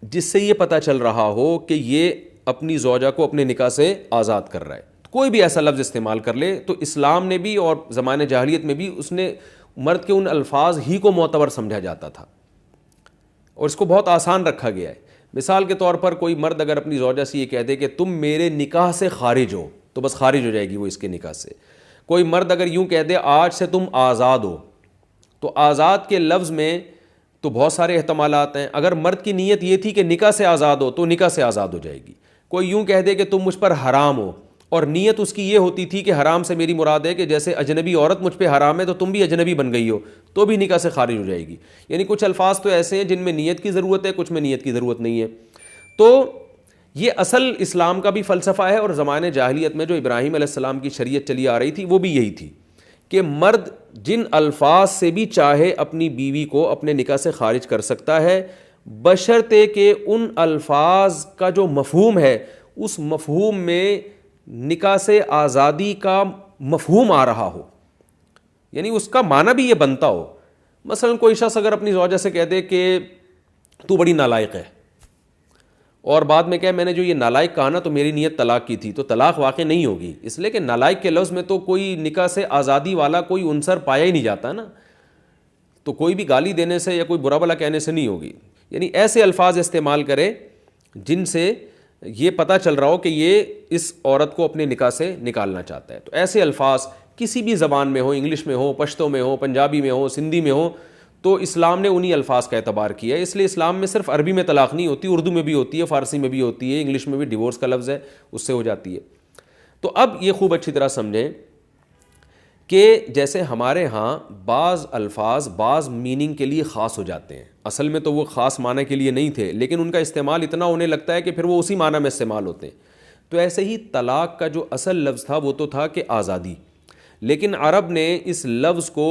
جس سے یہ پتہ چل رہا ہو کہ یہ اپنی زوجہ کو اپنے نکاح سے آزاد کر رہا ہے. کوئی بھی ایسا لفظ استعمال کر لے, تو اسلام نے بھی اور زمانے جاہلیت میں بھی اس نے مرد کے ان الفاظ ہی کو معتبر سمجھا جاتا تھا, اور اس کو بہت آسان رکھا گیا ہے. مثال کے طور پر کوئی مرد اگر اپنی زوجہ سے یہ کہہ دے کہ تم میرے نکاح سے خارج ہو, تو بس خارج ہو جائے گی وہ اس کے نکاح سے. کوئی مرد اگر یوں کہہ دے آج سے تم آزاد ہو, تو آزاد کے لفظ میں تو بہت سارے احتمالات ہیں. اگر مرد کی نیت یہ تھی کہ نکاح سے آزاد ہو, تو نکاح سے آزاد ہو جائے گی. کوئی یوں کہہ دے کہ تم مجھ پر حرام ہو, اور نیت اس کی یہ ہوتی تھی کہ حرام سے میری مراد ہے کہ جیسے اجنبی عورت مجھ پہ حرام ہے تو تم بھی اجنبی بن گئی ہو, تو بھی نکاح سے خارج ہو جائے گی. یعنی کچھ الفاظ تو ایسے ہیں جن میں نیت کی ضرورت ہے, کچھ میں نیت کی ضرورت نہیں ہے. تو یہ اصل اسلام کا بھی فلسفہ ہے, اور زمانے جاہلیت میں جو ابراہیم علیہ السلام کی شریعت چلی آ رہی تھی وہ بھی یہی تھی کہ مرد جن الفاظ سے بھی چاہے اپنی بیوی کو اپنے نکاح سے خارج کر سکتا ہے, بشرطے کہ ان الفاظ کا جو مفہوم ہے اس مفہوم میں نکاح سے آزادی کا مفہوم آ رہا ہو, یعنی اس کا معنی بھی یہ بنتا ہو. مثلا کوئی شخص اگر اپنی زوجہ سے کہہ دے کہ تو بڑی نالائق ہے, اور بعد میں کہ میں نے جو یہ نالائق کہا نا تو میری نیت طلاق کی تھی, تو طلاق واقع نہیں ہوگی, اس لیے کہ نالائق کے لفظ میں تو کوئی نکاح سے آزادی والا کوئی عنصر پایا ہی نہیں جاتا نا, تو کوئی بھی گالی دینے سے یا کوئی برا بھلا کہنے سے نہیں ہوگی. یعنی ایسے الفاظ استعمال کرے جن سے یہ پتہ چل رہا ہو کہ یہ اس عورت کو اپنے نکاح سے نکالنا چاہتا ہے. تو ایسے الفاظ کسی بھی زبان میں ہو, انگلش میں ہو, پشتو میں ہو, پنجابی میں ہو, سندھی میں ہو, تو اسلام نے انہی الفاظ کا اعتبار کیا ہے. اس لیے اسلام میں صرف عربی میں طلاق نہیں ہوتی, اردو میں بھی ہوتی ہے, فارسی میں بھی ہوتی ہے, انگلش میں بھی ڈیورس کا لفظ ہے اس سے ہو جاتی ہے. تو اب یہ خوب اچھی طرح سمجھیں کہ جیسے ہمارے ہاں بعض الفاظ بعض میننگ کے لیے خاص ہو جاتے ہیں, اصل میں تو وہ خاص معنی کے لیے نہیں تھے, لیکن ان کا استعمال اتنا ہونے لگتا ہے کہ پھر وہ اسی معنی میں استعمال ہوتے ہیں. تو ایسے ہی طلاق کا جو اصل لفظ تھا وہ تو تھا کہ آزادی, لیکن عرب نے اس لفظ کو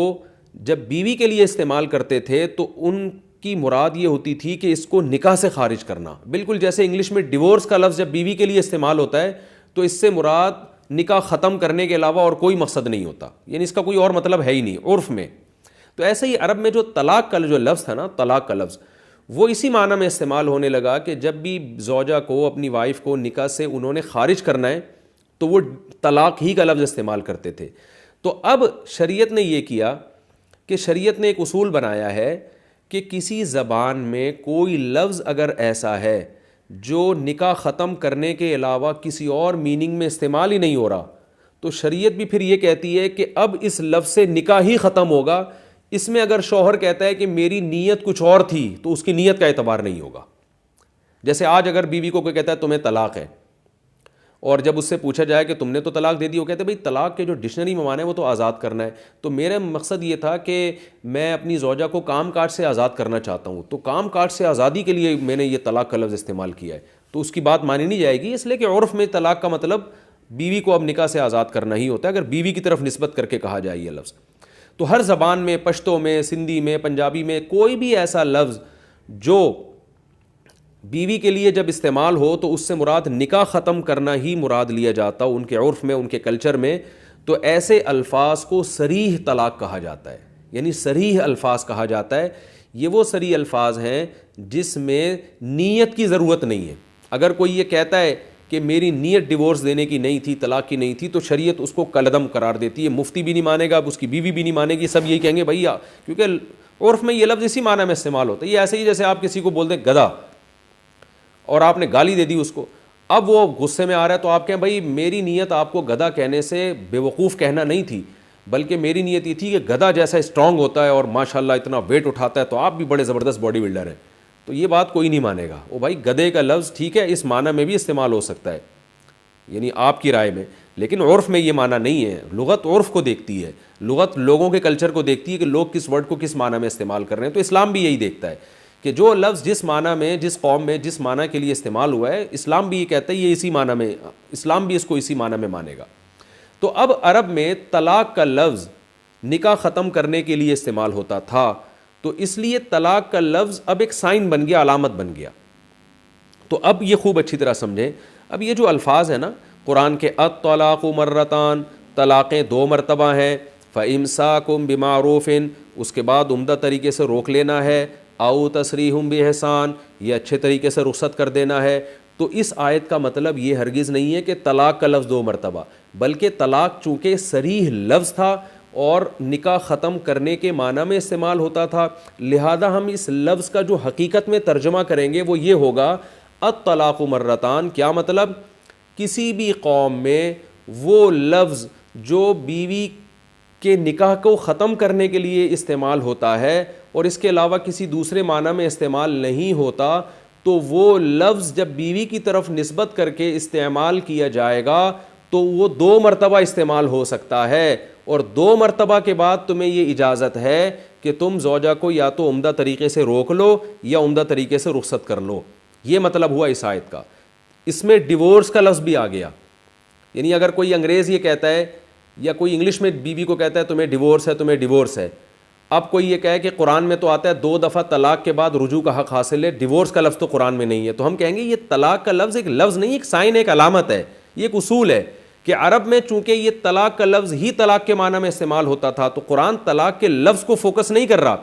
جب بیوی کے لیے استعمال کرتے تھے تو ان کی مراد یہ ہوتی تھی کہ اس کو نکاح سے خارج کرنا. بالکل جیسے انگلش میں ڈیورس کا لفظ جب بیوی کے لیے استعمال ہوتا ہے تو اس سے مراد نکاح ختم کرنے کے علاوہ اور کوئی مقصد نہیں ہوتا, یعنی اس کا کوئی اور مطلب ہے ہی نہیں عرف میں. تو ایسے ہی عرب میں جو طلاق کا جو لفظ تھا نا, طلاق کا لفظ وہ اسی معنی میں استعمال ہونے لگا کہ جب بھی زوجہ کو اپنی وائف کو نکاح سے انہوں نے خارج کرنا ہے تو وہ طلاق ہی کا لفظ استعمال کرتے تھے. تو اب شریعت نے یہ کیا کہ شریعت نے ایک اصول بنایا ہے کہ کسی زبان میں کوئی لفظ اگر ایسا ہے جو نکاح ختم کرنے کے علاوہ کسی اور میننگ میں استعمال ہی نہیں ہو رہا، تو شریعت بھی پھر یہ کہتی ہے کہ اب اس لفظ سے نکاح ہی ختم ہوگا. اس میں اگر شوہر کہتا ہے کہ میری نیت کچھ اور تھی تو اس کی نیت کا اعتبار نہیں ہوگا. جیسے آج اگر بیوی کو کوئی کہتا ہے تمہیں طلاق ہے، اور جب اس سے پوچھا جائے کہ تم نے تو طلاق دے دی، وہ کہتے ہیں بھائی طلاق کے جو ڈکشنری میں معنی ہے وہ تو آزاد کرنا ہے. تو میرا مقصد یہ تھا کہ میں اپنی زوجہ کو کام کاج سے آزاد کرنا چاہتا ہوں، تو کام کاج سے آزادی کے لیے میں نے یہ طلاق کا لفظ استعمال کیا ہے، تو اس کی بات مانی نہیں جائے گی، اس لیے کہ عرف میں طلاق کا مطلب بیوی کو اب نکاح سے آزاد کرنا ہی ہوتا ہے اگر بیوی کی طرف نسبت کر کے کہا جائے یہ لفظ. تو ہر زبان میں، پشتو میں، سندھی میں، پنجابی میں، کوئی بھی ایسا لفظ جو بیوی کے لیے جب استعمال ہو تو اس سے مراد نکاح ختم کرنا ہی مراد لیا جاتا ان کے عرف میں، ان کے کلچر میں. تو ایسے الفاظ کو صریح طلاق کہا جاتا ہے، یعنی صریح الفاظ کہا جاتا ہے. یہ وہ صریح الفاظ ہیں جس میں نیت کی ضرورت نہیں ہے. اگر کوئی یہ کہتا ہے کہ میری نیت ڈیورس دینے کی نہیں تھی، طلاق کی نہیں تھی، تو شریعت اس کو کالعدم قرار دیتی ہے. مفتی بھی نہیں مانے گا، اب اس کی بیوی بھی نہیں مانے گی، سب یہی کہیں گے بھائی، کیونکہ عرف میں یہ لفظ اسی معنی میں استعمال ہوتا ہے. یہ ایسے ہی جیسے آپ کسی کو بول دیں گدھا اور آپ نے گالی دے دی اس کو، اب وہ غصے میں آ رہا ہے تو آپ کہیں بھائی میری نیت آپ کو گدھا کہنے سے بے وقوف کہنا نہیں تھی، بلکہ میری نیت یہ تھی کہ گدھا جیسا اسٹرانگ ہوتا ہے اور ماشاءاللہ اتنا ویٹ اٹھاتا ہے تو آپ بھی بڑے زبردست باڈی بلڈر ہیں. تو یہ بات کوئی نہیں مانے گا. وہ بھائی گدھے کا لفظ ٹھیک ہے اس معنی میں بھی استعمال ہو سکتا ہے، یعنی آپ کی رائے میں، لیکن عرف میں یہ معنی نہیں ہے. لغت عرف کو دیکھتی ہے، لغت لوگوں کے کلچر کو دیکھتی ہے کہ لوگ کس ورڈ کو کس معنی میں استعمال کر رہے ہیں. تو اسلام بھی یہی دیکھتا ہے کہ جو لفظ جس معنی میں، جس قوم میں، جس معنی کے لیے استعمال ہوا ہے، اسلام بھی یہ کہتا ہے یہ اسی معنی میں، اسلام بھی اس کو اسی معنی میں مانے گا. تو اب عرب میں طلاق کا لفظ نکاح ختم کرنے کے لیے استعمال ہوتا تھا، تو اس لیے طلاق کا لفظ اب ایک سائن بن گیا، علامت بن گیا. تو اب یہ خوب اچھی طرح سمجھیں. اب یہ جو الفاظ ہیں نا قرآن کے، الطلاق مرتان، طلاقیں 2 مرتبہ ہیں، فامساکم بمعروف، اس کے بعد عمدہ طریقے سے روک لینا ہے، او تسریح باحسان، یہ اچھے طریقے سے رخصت کر دینا ہے. تو اس آیت کا مطلب یہ ہرگز نہیں ہے کہ طلاق کا لفظ 2 مرتبہ، بلکہ طلاق چونکہ صریح لفظ تھا اور نکاح ختم کرنے کے معنی میں استعمال ہوتا تھا، لہذا ہم اس لفظ کا جو حقیقت میں ترجمہ کریں گے وہ یہ ہوگا الطلاق مرتان. کیا مطلب؟ کسی بھی قوم میں وہ لفظ جو بیوی کے نکاح کو ختم کرنے کے لیے استعمال ہوتا ہے اور اس کے علاوہ کسی دوسرے معنی میں استعمال نہیں ہوتا، تو وہ لفظ جب بیوی کی طرف نسبت کر کے استعمال کیا جائے گا تو وہ 2 مرتبہ استعمال ہو سکتا ہے. اور 2 مرتبہ کے بعد تمہیں یہ اجازت ہے کہ تم زوجہ کو یا تو عمدہ طریقے سے روک لو یا عمدہ طریقے سے رخصت کر لو. یہ مطلب ہوا اس آیت کا. اس میں ڈیورس کا لفظ بھی آ گیا. یعنی اگر کوئی انگریز یہ کہتا ہے یا کوئی انگلش میں بیوی کو کہتا ہے تمہیں ڈیورس ہے، تمہیں ڈیورس ہے، اب کوئی یہ کہے کہ قرآن میں تو آتا ہے 2 دفعہ طلاق کے بعد رجوع کا حق حاصل ہے، ڈیورس کا لفظ تو قرآن میں نہیں ہے، تو ہم کہیں گے یہ طلاق کا لفظ ایک لفظ نہیں، ایک سائن، ایک علامت ہے. یہ ایک اصول ہے کہ عرب میں چونکہ یہ طلاق کا لفظ ہی طلاق کے معنی میں استعمال ہوتا تھا، تو قرآن طلاق کے لفظ کو فوکس نہیں کر رہا،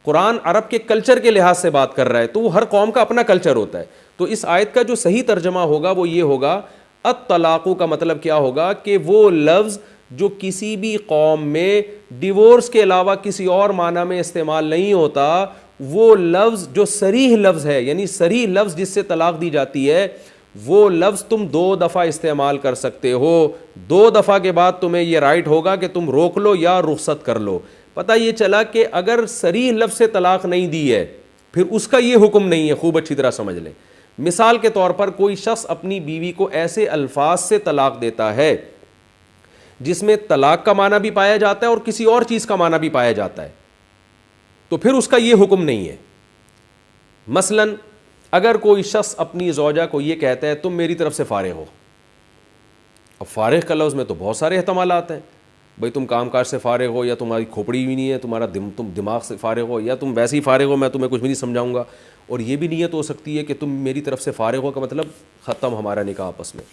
قرآن عرب کے کلچر کے لحاظ سے بات کر رہا ہے. تو وہ ہر قوم کا اپنا کلچر ہوتا ہے. تو اس آیت کا جو صحیح ترجمہ ہوگا وہ یہ ہوگا، الطلاق کا مطلب کیا ہوگا کہ وہ لفظ جو کسی بھی قوم میں ڈیورس کے علاوہ کسی اور معنی میں استعمال نہیں ہوتا، وہ لفظ جو صریح لفظ ہے، یعنی صریح لفظ جس سے طلاق دی جاتی ہے، وہ لفظ تم 2 دفعہ استعمال کر سکتے ہو. 2 دفعہ کے بعد تمہیں یہ رائٹ ہوگا کہ تم روک لو یا رخصت کر لو. پتہ یہ چلا کہ اگر صریح لفظ سے طلاق نہیں دی ہے پھر اس کا یہ حکم نہیں ہے. خوب اچھی طرح سمجھ لیں. مثال کے طور پر کوئی شخص اپنی بیوی کو ایسے الفاظ سے طلاق دیتا ہے جس میں طلاق کا معنی بھی پایا جاتا ہے اور کسی اور چیز کا معنی بھی پایا جاتا ہے، تو پھر اس کا یہ حکم نہیں ہے. مثلا اگر کوئی شخص اپنی زوجہ کو یہ کہتا ہے تم میری طرف سے فارغ ہو، اب فارغ کا لفظ میں تو بہت سارے احتمالات ہیں، بھئی تم کام کاج سے فارغ ہو، یا تمہاری کھوپڑی بھی نہیں ہے، تم دماغ سے فارغ ہو، یا تم ویسے ہی فارغ ہو، میں تمہیں کچھ بھی نہیں سمجھاؤں گا. اور یہ بھی نیت ہو سکتی ہے کہ تم میری طرف سے فارغ ہو کا مطلب ختم ہمارا نکاح آپس میں.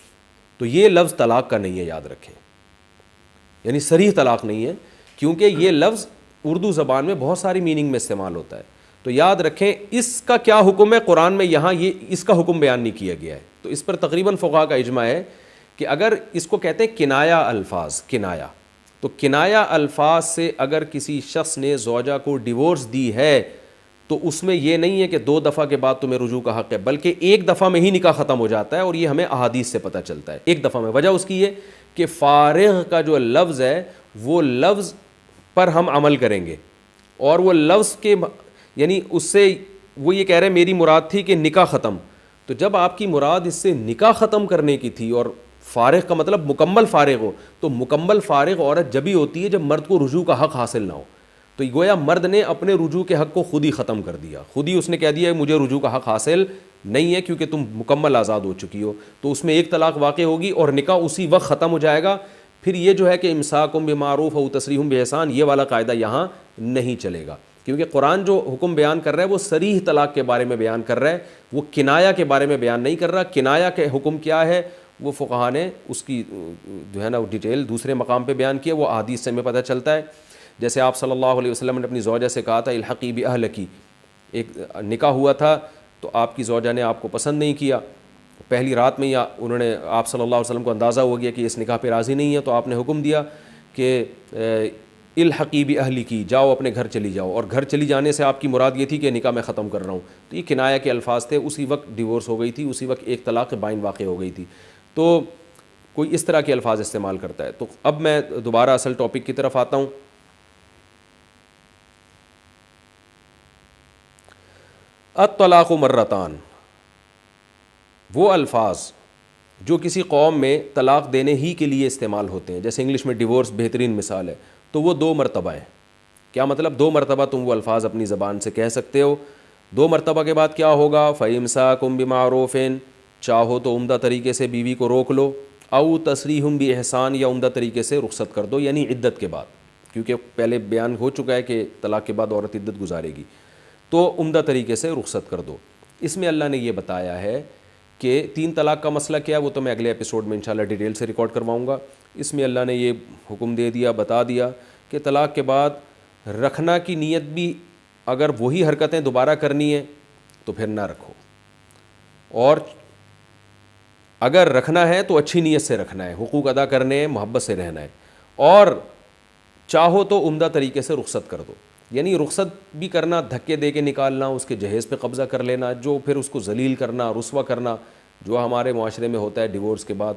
تو یہ لفظ طلاق کا نہیں ہے، یاد رکھیں، یعنی صریح طلاق نہیں ہے، کیونکہ یہ لفظ اردو زبان میں بہت ساری میننگ میں استعمال ہوتا ہے. تو یاد رکھیں اس کا کیا حکم ہے، قرآن میں یہاں یہ اس کا حکم بیان نہیں کیا گیا ہے. تو اس پر تقریباً فقہاء کا اجماع ہے کہ اگر اس کو کہتے ہیں کنایا الفاظ، کنایا، تو کنایا الفاظ سے اگر کسی شخص نے زوجہ کو ڈیورس دی ہے تو اس میں یہ نہیں ہے کہ 2 دفعہ کے بعد تمہیں رجوع کا حق ہے، بلکہ 1 دفعہ میں ہی نکاح ختم ہو جاتا ہے، اور یہ ہمیں احادیث سے پتہ چلتا ہے 1 دفعہ میں۔ وجہ اس کی یہ کہ فارغ کا جو لفظ ہے وہ لفظ پر ہم عمل کریں گے، اور وہ لفظ کے یعنی اس سے وہ یہ کہہ رہے ہیں میری مراد تھی کہ نکاح ختم، تو جب آپ کی مراد اس سے نکاح ختم کرنے کی تھی، اور فارغ کا مطلب مکمل فارغ ہو، تو مکمل فارغ عورت جبھی ہوتی ہے جب مرد کو رجوع کا حق حاصل نہ ہو، تو گویا مرد نے اپنے رجوع کے حق کو خود ہی ختم کر دیا، خود ہی اس نے کہہ دیا مجھے رجوع کا حق حاصل نہیں ہے کیونکہ تم مکمل آزاد ہو چکی ہو، تو اس میں 1 طلاق واقع ہوگی اور نکاح اسی وقت ختم ہو جائے گا۔ پھر یہ جو ہے کہ امساکم بمعروف او تسریحم باحسان، یہ والا قاعدہ یہاں نہیں چلے گا، کیونکہ قرآن جو حکم بیان کر رہا ہے وہ صریح طلاق کے بارے میں بیان کر رہا ہے، وہ کنایا کے بارے میں بیان نہیں کر رہا۔ کنایا کے حکم کیا ہے وہ فقہا نے اس کی جو ہے نا ڈیٹیل دوسرے مقام پہ بیان کیا، وہ احادیث سے ہمیں پتہ چلتا ہے۔ جیسے آپ صلی اللہ علیہ وسلم نے اپنی زوجہ سے کہا تھا الحقی باہلکی، ایک نکاح ہوا تھا تو آپ کی زوجہ نے آپ کو پسند نہیں کیا، پہلی رات میں یا انہوں نے آپ صلی اللہ علیہ وسلم کو اندازہ ہو گیا کہ اس نکاح پہ راضی نہیں ہے، تو آپ نے حکم دیا کہ الحقی باہلکی، جاؤ اپنے گھر چلی جاؤ، اور گھر چلی جانے سے آپ کی مراد یہ تھی کہ نکاح میں ختم کر رہا ہوں، تو یہ کنایا کے الفاظ تھے، اسی وقت ڈیورس ہو گئی تھی، اسی وقت 1 طلاق بائن واقع ہو گئی تھی۔ تو کوئی اس طرح کے الفاظ استعمال کرتا ہے۔ تو اب میں دوبارہ اصل ٹاپک کی طرف آتا ہوں۔ الطلاق مرتان، وہ الفاظ جو کسی قوم میں طلاق دینے ہی کے لیے استعمال ہوتے ہیں، جیسے انگلش میں ڈیورس بہترین مثال ہے، تو وہ 2 مرتبہ ہیں۔ کیا مطلب 2 مرتبہ تم وہ الفاظ اپنی زبان سے کہہ سکتے ہو؟ 2 مرتبہ کے بعد کیا ہوگا؟ فَإِمْسَاكُمْ بِمَعْرُوفٍ، چاہو تو عمدہ طریقے سے بیوی کو روک لو، او تسریحم بِإِحْسَان، یا عمدہ طریقے سے رخصت کر دو، یعنی عدت کے بعد، کیونکہ پہلے بیان ہو چکا ہے کہ طلاق کے بعد عورت عدت گزارے گی، تو عمدہ طریقے سے رخصت کر دو۔ اس میں اللہ نے یہ بتایا ہے کہ 3 طلاق کا مسئلہ کیا ہے، وہ تو میں اگلے ایپیسوڈ میں انشاءاللہ ڈیٹیل سے ریکارڈ کرواؤں گا۔ اس میں اللہ نے یہ حکم دے دیا، بتا دیا کہ طلاق کے بعد رکھنا کی نیت بھی اگر وہی حرکتیں دوبارہ کرنی ہے تو پھر نہ رکھو، اور اگر رکھنا ہے تو اچھی نیت سے رکھنا ہے، حقوق ادا کرنے ہیں، محبت سے رہنا ہے، اور چاہو تو عمدہ طریقے سے رخصت کر دو، یعنی رخصت بھی کرنا، دھکے دے کے نکالنا، اس کے جہیز پہ قبضہ کر لینا، جو پھر اس کو ذلیل کرنا، رسوا کرنا، جو ہمارے معاشرے میں ہوتا ہے ڈیورس کے بعد،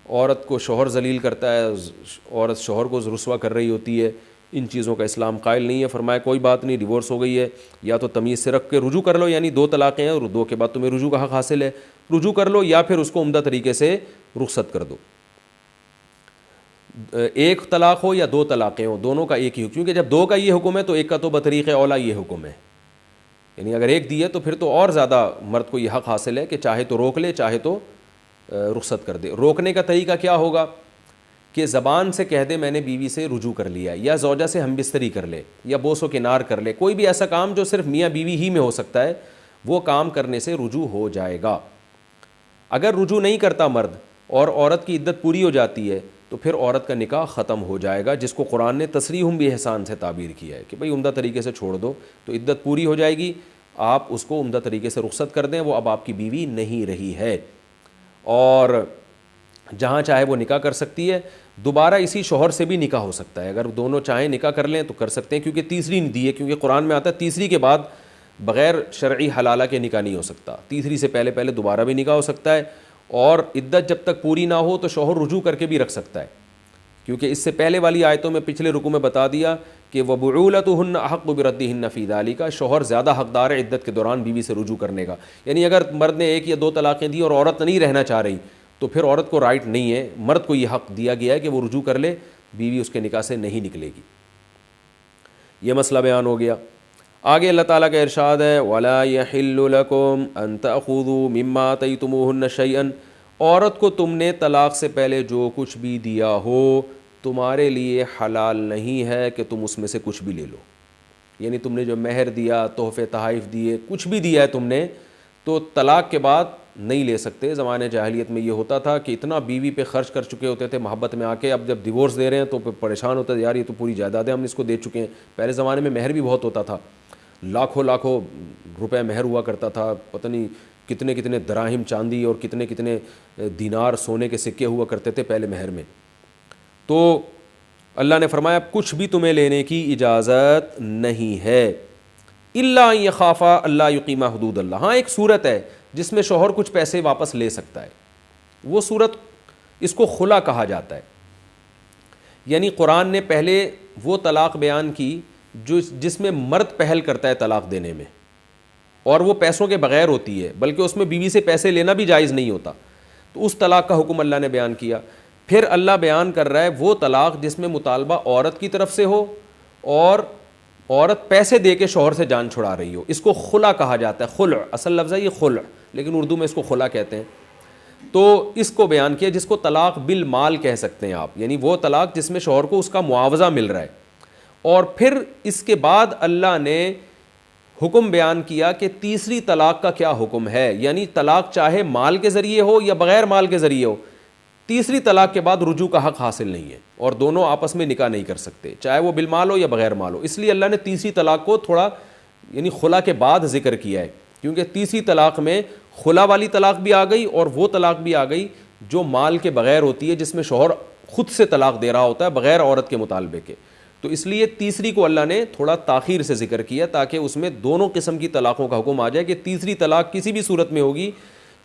عورت کو شوہر ذلیل کرتا ہے، عورت شوہر کو رسوا کر رہی ہوتی ہے، ان چیزوں کا اسلام قائل نہیں ہے۔ فرمایا کوئی بات نہیں، ڈیورس ہو گئی ہے، یا تو تمیز سے رکھ کے رجوع کر لو، یعنی 2 طلاقیں ہیں اور 2 کے بعد تمہیں رجوع کا حق حاصل ہے، رجوع کر لو، یا پھر اس کو عمدہ طریقے سے رخصت کر دو۔ 1 طلاق ہو یا 2 طلاقیں ہوں، دونوں کا ایک ہی حکم، کیونکہ جب 2 کا یہ حکم ہے تو 1 کا تو بطریق اولا یہ حکم ہے، یعنی اگر 1 دی ہے تو پھر تو اور زیادہ مرد کو یہ حق حاصل ہے کہ چاہے تو روک لے، چاہے تو رخصت کر دے۔ روکنے کا طریقہ کیا ہوگا کہ زبان سے کہہ دے میں نے بیوی سے رجوع کر لیا، یا زوجہ سے ہم بستری کر لے، یا بوس و کنار کر لے، کوئی بھی ایسا کام جو صرف میاں بیوی ہی میں ہو سکتا ہے، وہ کام کرنے سے رجوع ہو جائے گا۔ اگر رجوع نہیں کرتا مرد اور عورت کی عدت پوری ہو جاتی ہے تو پھر عورت کا نکاح ختم ہو جائے گا، جس کو قرآن نے تسریحم باحسان سے تعبیر کیا ہے کہ بھئی عمدہ طریقے سے چھوڑ دو، تو عدت پوری ہو جائے گی، آپ اس کو عمدہ طریقے سے رخصت کر دیں، وہ اب آپ کی بیوی نہیں رہی ہے، اور جہاں چاہے وہ نکاح کر سکتی ہے، دوبارہ اسی شوہر سے بھی نکاح ہو سکتا ہے، اگر دونوں چاہیں نکاح کر لیں تو کر سکتے ہیں، کیونکہ تیسری نہیں دی ہے، کیونکہ قرآن میں آتا ہے تیسری کے بعد بغیر شرعی حلالہ کے نکاح نہیں ہو سکتا، تیسری سے پہلے دوبارہ بھی نکاح ہو سکتا ہے، اور عدت جب تک پوری نہ ہو تو شوہر رجوع کر کے بھی رکھ سکتا ہے، کیونکہ اس سے پہلے والی آیتوں میں پچھلے رکوع میں بتا دیا کہ وَبُعُولَتُهُنَّ أَحَقُّ بِرَدِّهِنَّ فِي ذَلِكَ، شوہر زیادہ حقدار ہے عدت کے دوران بیوی سے رجوع کرنے کا، یعنی اگر مرد نے 1 یا 2 طلاقیں دی اور عورت نہیں رہنا چاہ رہی تو پھر عورت کو رائٹ نہیں ہے، مرد کو یہ حق دیا گیا ہے کہ وہ رجوع کر لے، بیوی اس کے نکاح سے نہیں نکلے گی۔ یہ مسئلہ بیان ہو گیا۔ آگے اللہ تعالیٰ کا ارشاد ہے وَلَا يَحِلُّ لَكُمْ أَن تَأْخُذُوا مِمَّا آتَيْتُمُوهُنَّ شَيْئًا، عورت کو تم نے طلاق سے پہلے جو کچھ بھی دیا ہو تمہارے لیے حلال نہیں ہے کہ تم اس میں سے کچھ بھی لے لو، یعنی تم نے جو مہر دیا، تحفے تحائف دیے، کچھ بھی دیا ہے تم نے، تو طلاق کے بعد نہیں لے سکتے۔ زمانے جاہلیت میں یہ ہوتا تھا کہ اتنا بیوی پہ خرچ کر چکے ہوتے تھے محبت میں آ کے، اب جب ڈیورس دے رہے ہیں تو پریشان ہوتا ہے، یار یہ تو پوری جائیدادیں ہم اس کو دے چکے ہیں۔ پہلے زمانے میں مہر بھی بہت ہوتا تھا، لاکھوں روپے مہر ہوا کرتا تھا، پتہ نہیں کتنے کتنے دراہم چاندی اور کتنے کتنے دینار سونے کے سکے ہوا کرتے تھے پہلے مہر میں۔ تو اللہ نے فرمایا کچھ بھی تمہیں لینے کی اجازت نہیں ہے، الا ان یخافا اللہ یقیما حدود اللہ. ہاں ایک صورت ہے جس میں شوہر کچھ پیسے واپس لے سکتا ہے, وہ صورت اس کو خلا کہا جاتا ہے. یعنی قرآن نے پہلے وہ طلاق بیان کی جس میں مرد پہل کرتا ہے طلاق دینے میں, اور وہ پیسوں کے بغیر ہوتی ہے, بلکہ اس میں بیوی سے پیسے لینا بھی جائز نہیں ہوتا. تو اس طلاق کا حکم اللہ نے بیان کیا. پھر اللہ بیان کر رہا ہے وہ طلاق جس میں مطالبہ عورت کی طرف سے ہو اور عورت پیسے دے کے شوہر سے جان چھڑا رہی ہو, اس کو خلا کہا جاتا ہے. خلع اصل لفظ ہے یہ خلع, لیکن اردو میں اس کو خلا کہتے ہیں. تو اس کو بیان کیا جس کو طلاق بالمال کہہ سکتے ہیں آپ, یعنی وہ طلاق جس میں شوہر کو اس کا معاوضہ مل رہا ہے. اور پھر اس کے بعد اللہ نے حکم بیان کیا کہ تیسری طلاق کا کیا حکم ہے, یعنی طلاق چاہے مال کے ذریعے ہو یا بغیر مال کے ذریعے ہو, تیسری طلاق کے بعد رجوع کا حق حاصل نہیں ہے, اور دونوں آپس میں نکاح نہیں کر سکتے, چاہے وہ بالمال ہو یا بغیر مال ہو. اس لیے اللہ نے تیسری طلاق کو تھوڑا یعنی خلا کے بعد ذکر کیا ہے, کیونکہ تیسری طلاق میں خلا والی طلاق بھی آ گئی اور وہ طلاق بھی آ گئی جو مال کے بغیر ہوتی ہے, جس میں شوہر خود سے طلاق دے رہا ہوتا ہے بغیر عورت کے مطالبے کے. تو اس لیے تیسری کو اللہ نے تھوڑا تاخیر سے ذکر کیا تاکہ اس میں دونوں قسم کی طلاقوں کا حکم آ جائے کہ تیسری طلاق کسی بھی صورت میں ہوگی,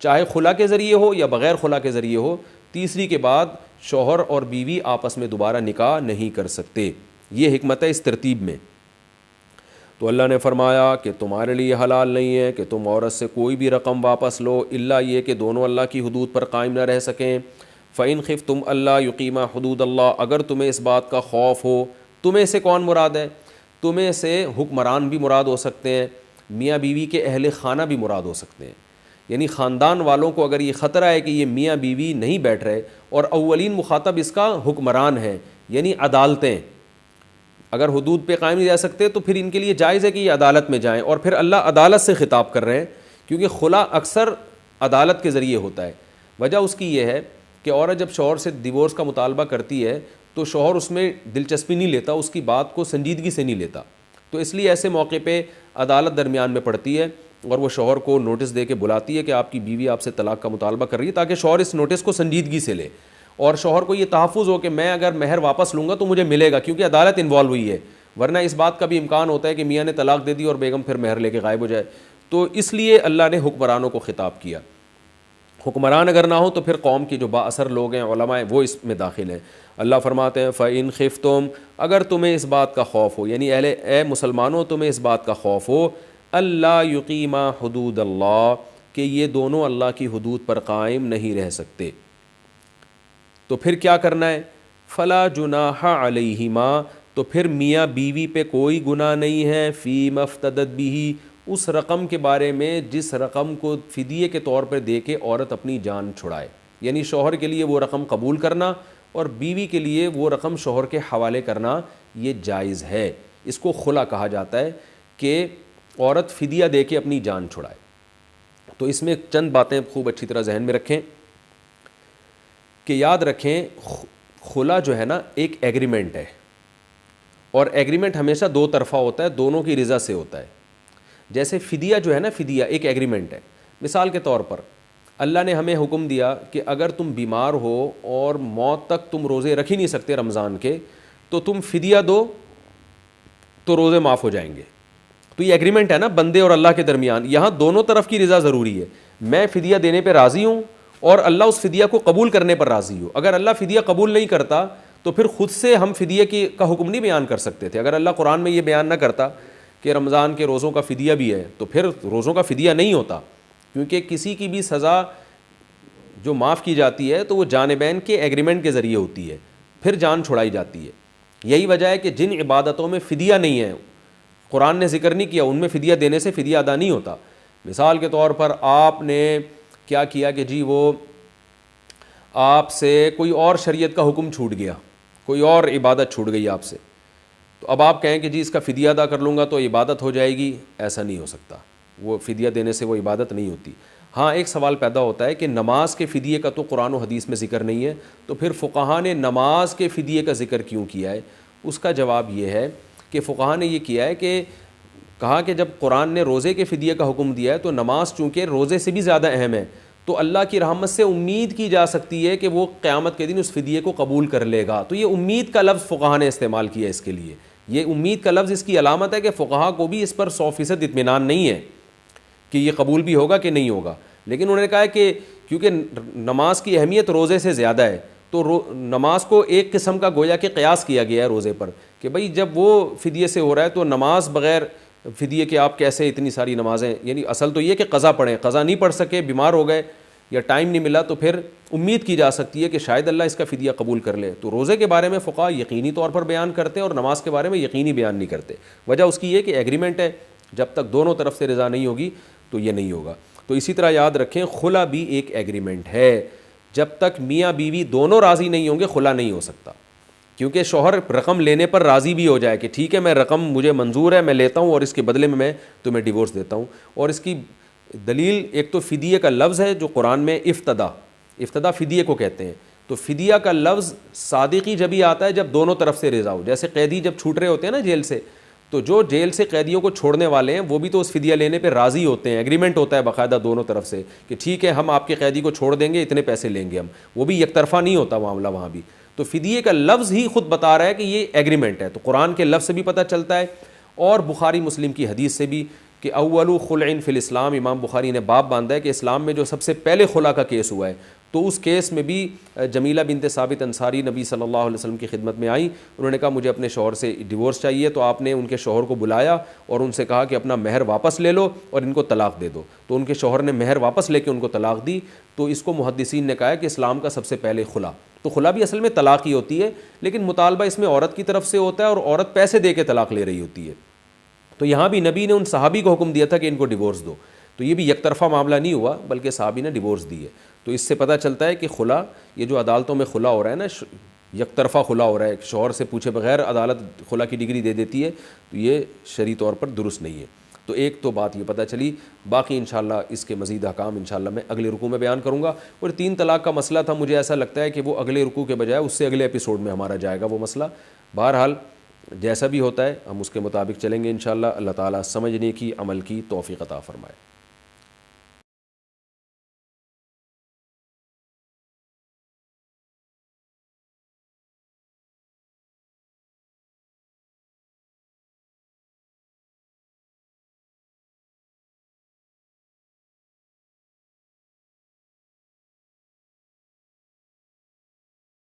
چاہے خلا کے ذریعے ہو یا بغیر خلا کے ذریعے ہو, تیسری کے بعد شوہر اور بیوی آپس میں دوبارہ نکاح نہیں کر سکتے. یہ حکمت ہے اس ترتیب میں. تو اللہ نے فرمایا کہ تمہارے لیے حلال نہیں ہے کہ تم عورت سے کوئی بھی رقم واپس لو الا یہ کہ دونوں اللہ کی حدود پر قائم نہ رہ سکیں. فَإِنْ خِفْتُمْ أَلَّا يُقِيمَا حُدُودَ اللَّهِ, اگر تمہیں اس بات کا خوف ہو. تمہیں سے کون مراد ہے؟ تمہیں سے حکمران بھی مراد ہو سکتے ہیں, میاں بیوی کے اہل خانہ بھی مراد ہو سکتے ہیں. یعنی خاندان والوں کو اگر یہ خطرہ ہے کہ یہ میاں بیوی نہیں بیٹھ رہے, اور اولین مخاطب اس کا حکمران ہے یعنی عدالتیں, اگر حدود پہ قائم نہیں رہ سکتے تو پھر ان کے لیے جائز ہے کہ یہ عدالت میں جائیں. اور پھر اللہ عدالت سے خطاب کر رہے ہیں کیونکہ خلا اکثر عدالت کے ذریعے ہوتا ہے. وجہ اس کی یہ ہے کہ عورت جب شوہر سے ڈیورس کا مطالبہ کرتی ہے تو شوہر اس میں دلچسپی نہیں لیتا, اس کی بات کو سنجیدگی سے نہیں لیتا. تو اس لیے ایسے موقع پہ عدالت درمیان میں پڑتی ہے اور وہ شوہر کو نوٹس دے کے بلاتی ہے کہ آپ کی بیوی آپ سے طلاق کا مطالبہ کر رہی ہے, تاکہ شوہر اس نوٹس کو سنجیدگی سے لے اور شوہر کو یہ تحفظ ہو کہ میں اگر مہر واپس لوں گا تو مجھے ملے گا, کیونکہ عدالت انوالو ہوئی ہے. ورنہ اس بات کا بھی امکان ہوتا ہے کہ میاں نے طلاق دے دی اور بیگم پھر مہر لے کے غائب ہو جائے. تو اس لیے اللہ نے حکمرانوں کو خطاب کیا. حکمران اگر نہ ہو تو پھر قوم کے جو با اثر لوگ ہیں, علماء ہیں, وہ اس میں داخل ہیں. اللہ فرماتے ہیں فَإِنْ خِفْتُمْ, اگر تمہیں اس بات کا خوف ہو, یعنی اے مسلمانوں تمہیں اس بات کا خوف ہو, اللہ یقیما حدود اللہ, کہ یہ دونوں اللہ کی حدود پر قائم نہیں رہ سکتے, تو پھر کیا کرنا ہے؟ فلا جناح علیہما, تو پھر میاں بیوی پہ کوئی گناہ نہیں ہے, فی مفتدت بھی, اس رقم کے بارے میں جس رقم کو فدیے کے طور پر دے کے عورت اپنی جان چھڑائے. یعنی شوہر کے لیے وہ رقم قبول کرنا اور بیوی کے لیے وہ رقم شوہر کے حوالے کرنا یہ جائز ہے. اس کو خلا کہا جاتا ہے کہ عورت فدیہ دے کے اپنی جان چھڑائے. تو اس میں چند باتیں خوب اچھی طرح ذہن میں رکھیں کہ یاد رکھیں خلا جو ہے نا ایک ایگریمنٹ ہے, اور ایگریمنٹ ہمیشہ دو طرفہ ہوتا ہے, دونوں کی رضا سے ہوتا ہے. جیسے فدیہ جو ہے نا, فدیہ ایک ایگریمنٹ ہے. مثال کے طور پر اللہ نے ہمیں حکم دیا کہ اگر تم بیمار ہو اور موت تک تم روزے رکھ ہی نہیں سکتے رمضان کے, تو تم فدیہ دو تو روزے معاف ہو جائیں گے. تو یہ ایگریمنٹ ہے نا بندے اور اللہ کے درمیان, یہاں دونوں طرف کی رضا ضروری ہے. میں فدیہ دینے پہ راضی ہوں اور اللہ اس فدیہ کو قبول کرنے پر راضی ہو. اگر اللہ فدیہ قبول نہیں کرتا تو پھر خود سے ہم فدیہ کا حکم نہیں بیان کر سکتے تھے. اگر اللہ قرآن میں یہ بیان نہ کرتا کہ رمضان کے روزوں کا فدیہ بھی ہے, تو پھر روزوں کا فدیہ نہیں ہوتا, کیونکہ کسی کی بھی سزا جو معاف کی جاتی ہے تو وہ جانبین کے ایگریمنٹ کے ذریعے ہوتی ہے, پھر جان چھڑائی جاتی ہے. یہی وجہ ہے کہ جن عبادتوں میں فدیہ نہیں ہے, قرآن نے ذکر نہیں کیا, ان میں فدیہ دینے سے فدیہ ادا نہیں ہوتا. مثال کے طور پر آپ نے کیا کیا کہ جی وہ آپ سے کوئی اور شریعت کا حکم چھوٹ گیا, کوئی اور عبادت چھوٹ گئی آپ سے, تو اب آپ کہیں کہ جی اس کا فدیہ ادا کر لوں گا تو عبادت ہو جائے گی. ایسا نہیں ہو سکتا, وہ فدیہ دینے سے وہ عبادت نہیں ہوتی. ہاں ایک سوال پیدا ہوتا ہے کہ نماز کے فدیے کا تو قرآن و حدیث میں ذکر نہیں ہے, تو پھر فقہا نے نماز کے فدیے کا ذکر کیوں کیا ہے؟ اس کا جواب یہ ہے کہ فقہا نے یہ کیا ہے کہ کہا کہ جب قرآن نے روزے کے فدیے کا حکم دیا ہے تو نماز چونکہ روزے سے بھی زیادہ اہم ہے, تو اللہ کی رحمت سے امید کی جا سکتی ہے کہ وہ قیامت کے دن اس فدیے کو قبول کر لے گا. تو یہ امید کا لفظ فقہا نے استعمال کیا اس کے لیے, یہ امید کا لفظ اس کی علامت ہے کہ فقہا کو بھی اس پر 100% اطمینان نہیں ہے کہ یہ قبول بھی ہوگا کہ نہیں ہوگا، لیکن انہوں نے کہا ہے کہ کیونکہ نماز کی اہمیت روزے سے زیادہ ہے تو نماز کو ایک قسم کا گویا کہ قیاس کیا گیا ہے روزے پر، کہ بھئی جب وہ فدیے سے ہو رہا ہے تو نماز بغیر فدیے کے آپ کیسے اتنی ساری نمازیں، یعنی اصل تو یہ کہ قضا پڑھیں، قضا نہیں پڑھ سکے، بیمار ہو گئے یا ٹائم نہیں ملا، تو پھر امید کی جا سکتی ہے کہ شاید اللہ اس کا فدیہ قبول کر لے۔ تو روزے کے بارے میں فقہا یقینی طور پر بیان کرتے ہیں اور نماز کے بارے میں یقینی بیان نہیں کرتے۔ وجہ اس کی یہ کہ ایگریمنٹ ہے، جب تک دونوں طرف سے رضا نہیں ہوگی تو یہ نہیں ہوگا۔ تو اسی طرح یاد رکھیں خلا بھی ایک ایگریمنٹ ہے، جب تک میاں بیوی دونوں راضی نہیں ہوں گے خلا نہیں ہو سکتا، کیونکہ شوہر رقم لینے پر راضی بھی ہو جائے کہ ٹھیک ہے میں رقم مجھے منظور ہے میں لیتا ہوں اور اس کے بدلے میں تمہیں ڈیورس دیتا ہوں۔ اور اس کی دلیل ایک تو فدیے کا لفظ ہے جو قرآن میں افتدا فدیے کو کہتے ہیں، تو فدیہ کا لفظ صادقی جب ہی آتا ہے جب دونوں طرف سے رضا ہو۔ جیسے قیدی جب چھوٹ رہے ہوتے ہیں نا جیل سے، تو جو جیل سے قیدیوں کو چھوڑنے والے ہیں وہ بھی تو اس فدیہ لینے پہ راضی ہوتے ہیں، ایگریمنٹ ہوتا ہے باقاعدہ دونوں طرف سے کہ ٹھیک ہے ہم آپ کے قیدی کو چھوڑ دیں گے، اتنے پیسے لیں گے ہم، وہ بھی یک طرفہ نہیں ہوتا معاملہ وہاں بھی۔ تو فدیے کا لفظ ہی خود بتا رہا ہے کہ یہ ایگریمنٹ ہے، تو قرآن کے لفظ سے بھی پتہ چلتا ہے اور بخاری مسلم کی حدیث سے بھی کہ اول خلع فی الاسلام، امام بخاری نے باب باندھا ہے کہ اسلام میں جو سب سے پہلے خلا کا کیس ہوا ہے، تو اس کیس میں بھی جمیلہ بنت ثابت انصاری نبی صلی اللہ علیہ وسلم کی خدمت میں آئیں، انہوں نے کہا مجھے اپنے شوہر سے ڈیورس چاہیے، تو آپ نے ان کے شوہر کو بلایا اور ان سے کہا کہ اپنا مہر واپس لے لو اور ان کو طلاق دے دو، تو ان کے شوہر نے مہر واپس لے کے ان کو طلاق دی۔ تو اس کو محدثین نے کہا ہے کہ اسلام کا سب سے پہلے خلا، تو خلا بھی اصل میں طلاق ہی ہوتی ہے، لیکن مطالبہ اس میں عورت کی طرف سے ہوتا ہے اور عورت پیسے دے کے طلاق لے رہی ہوتی ہے۔ تو یہاں بھی نبی نے ان صحابی کو حکم دیا تھا کہ ان کو ڈیورس دو، تو یہ بھی یک طرفہ معاملہ نہیں ہوا بلکہ صحابی نے ڈیورس دی ہے۔ تو اس سے پتہ چلتا ہے کہ خلا، یہ جو عدالتوں میں خلا ہو رہا ہے نا، یک طرفہ خلا ہو رہا ہے، شوہر سے پوچھے بغیر عدالت خلا کی ڈگری دے دیتی ہے، تو یہ شرعی طور پر درست نہیں ہے۔ تو ایک تو بات یہ پتہ چلی، باقی انشاءاللہ اس کے مزید احکام انشاءاللہ میں اگلے رکوع میں بیان کروں گا۔ اور 3 طلاق کا مسئلہ تھا، مجھے ایسا لگتا ہے کہ وہ اگلے رکوع کے بجائے اس سے اگلے ایپیسوڈ میں ہمارا جائے گا وہ مسئلہ۔ بہرحال جیسا بھی ہوتا ہے ہم اس کے مطابق چلیں گے انشاءاللہ۔ اللہ تعالیٰ سمجھنے کی، عمل کی توفیق عطا فرمائے۔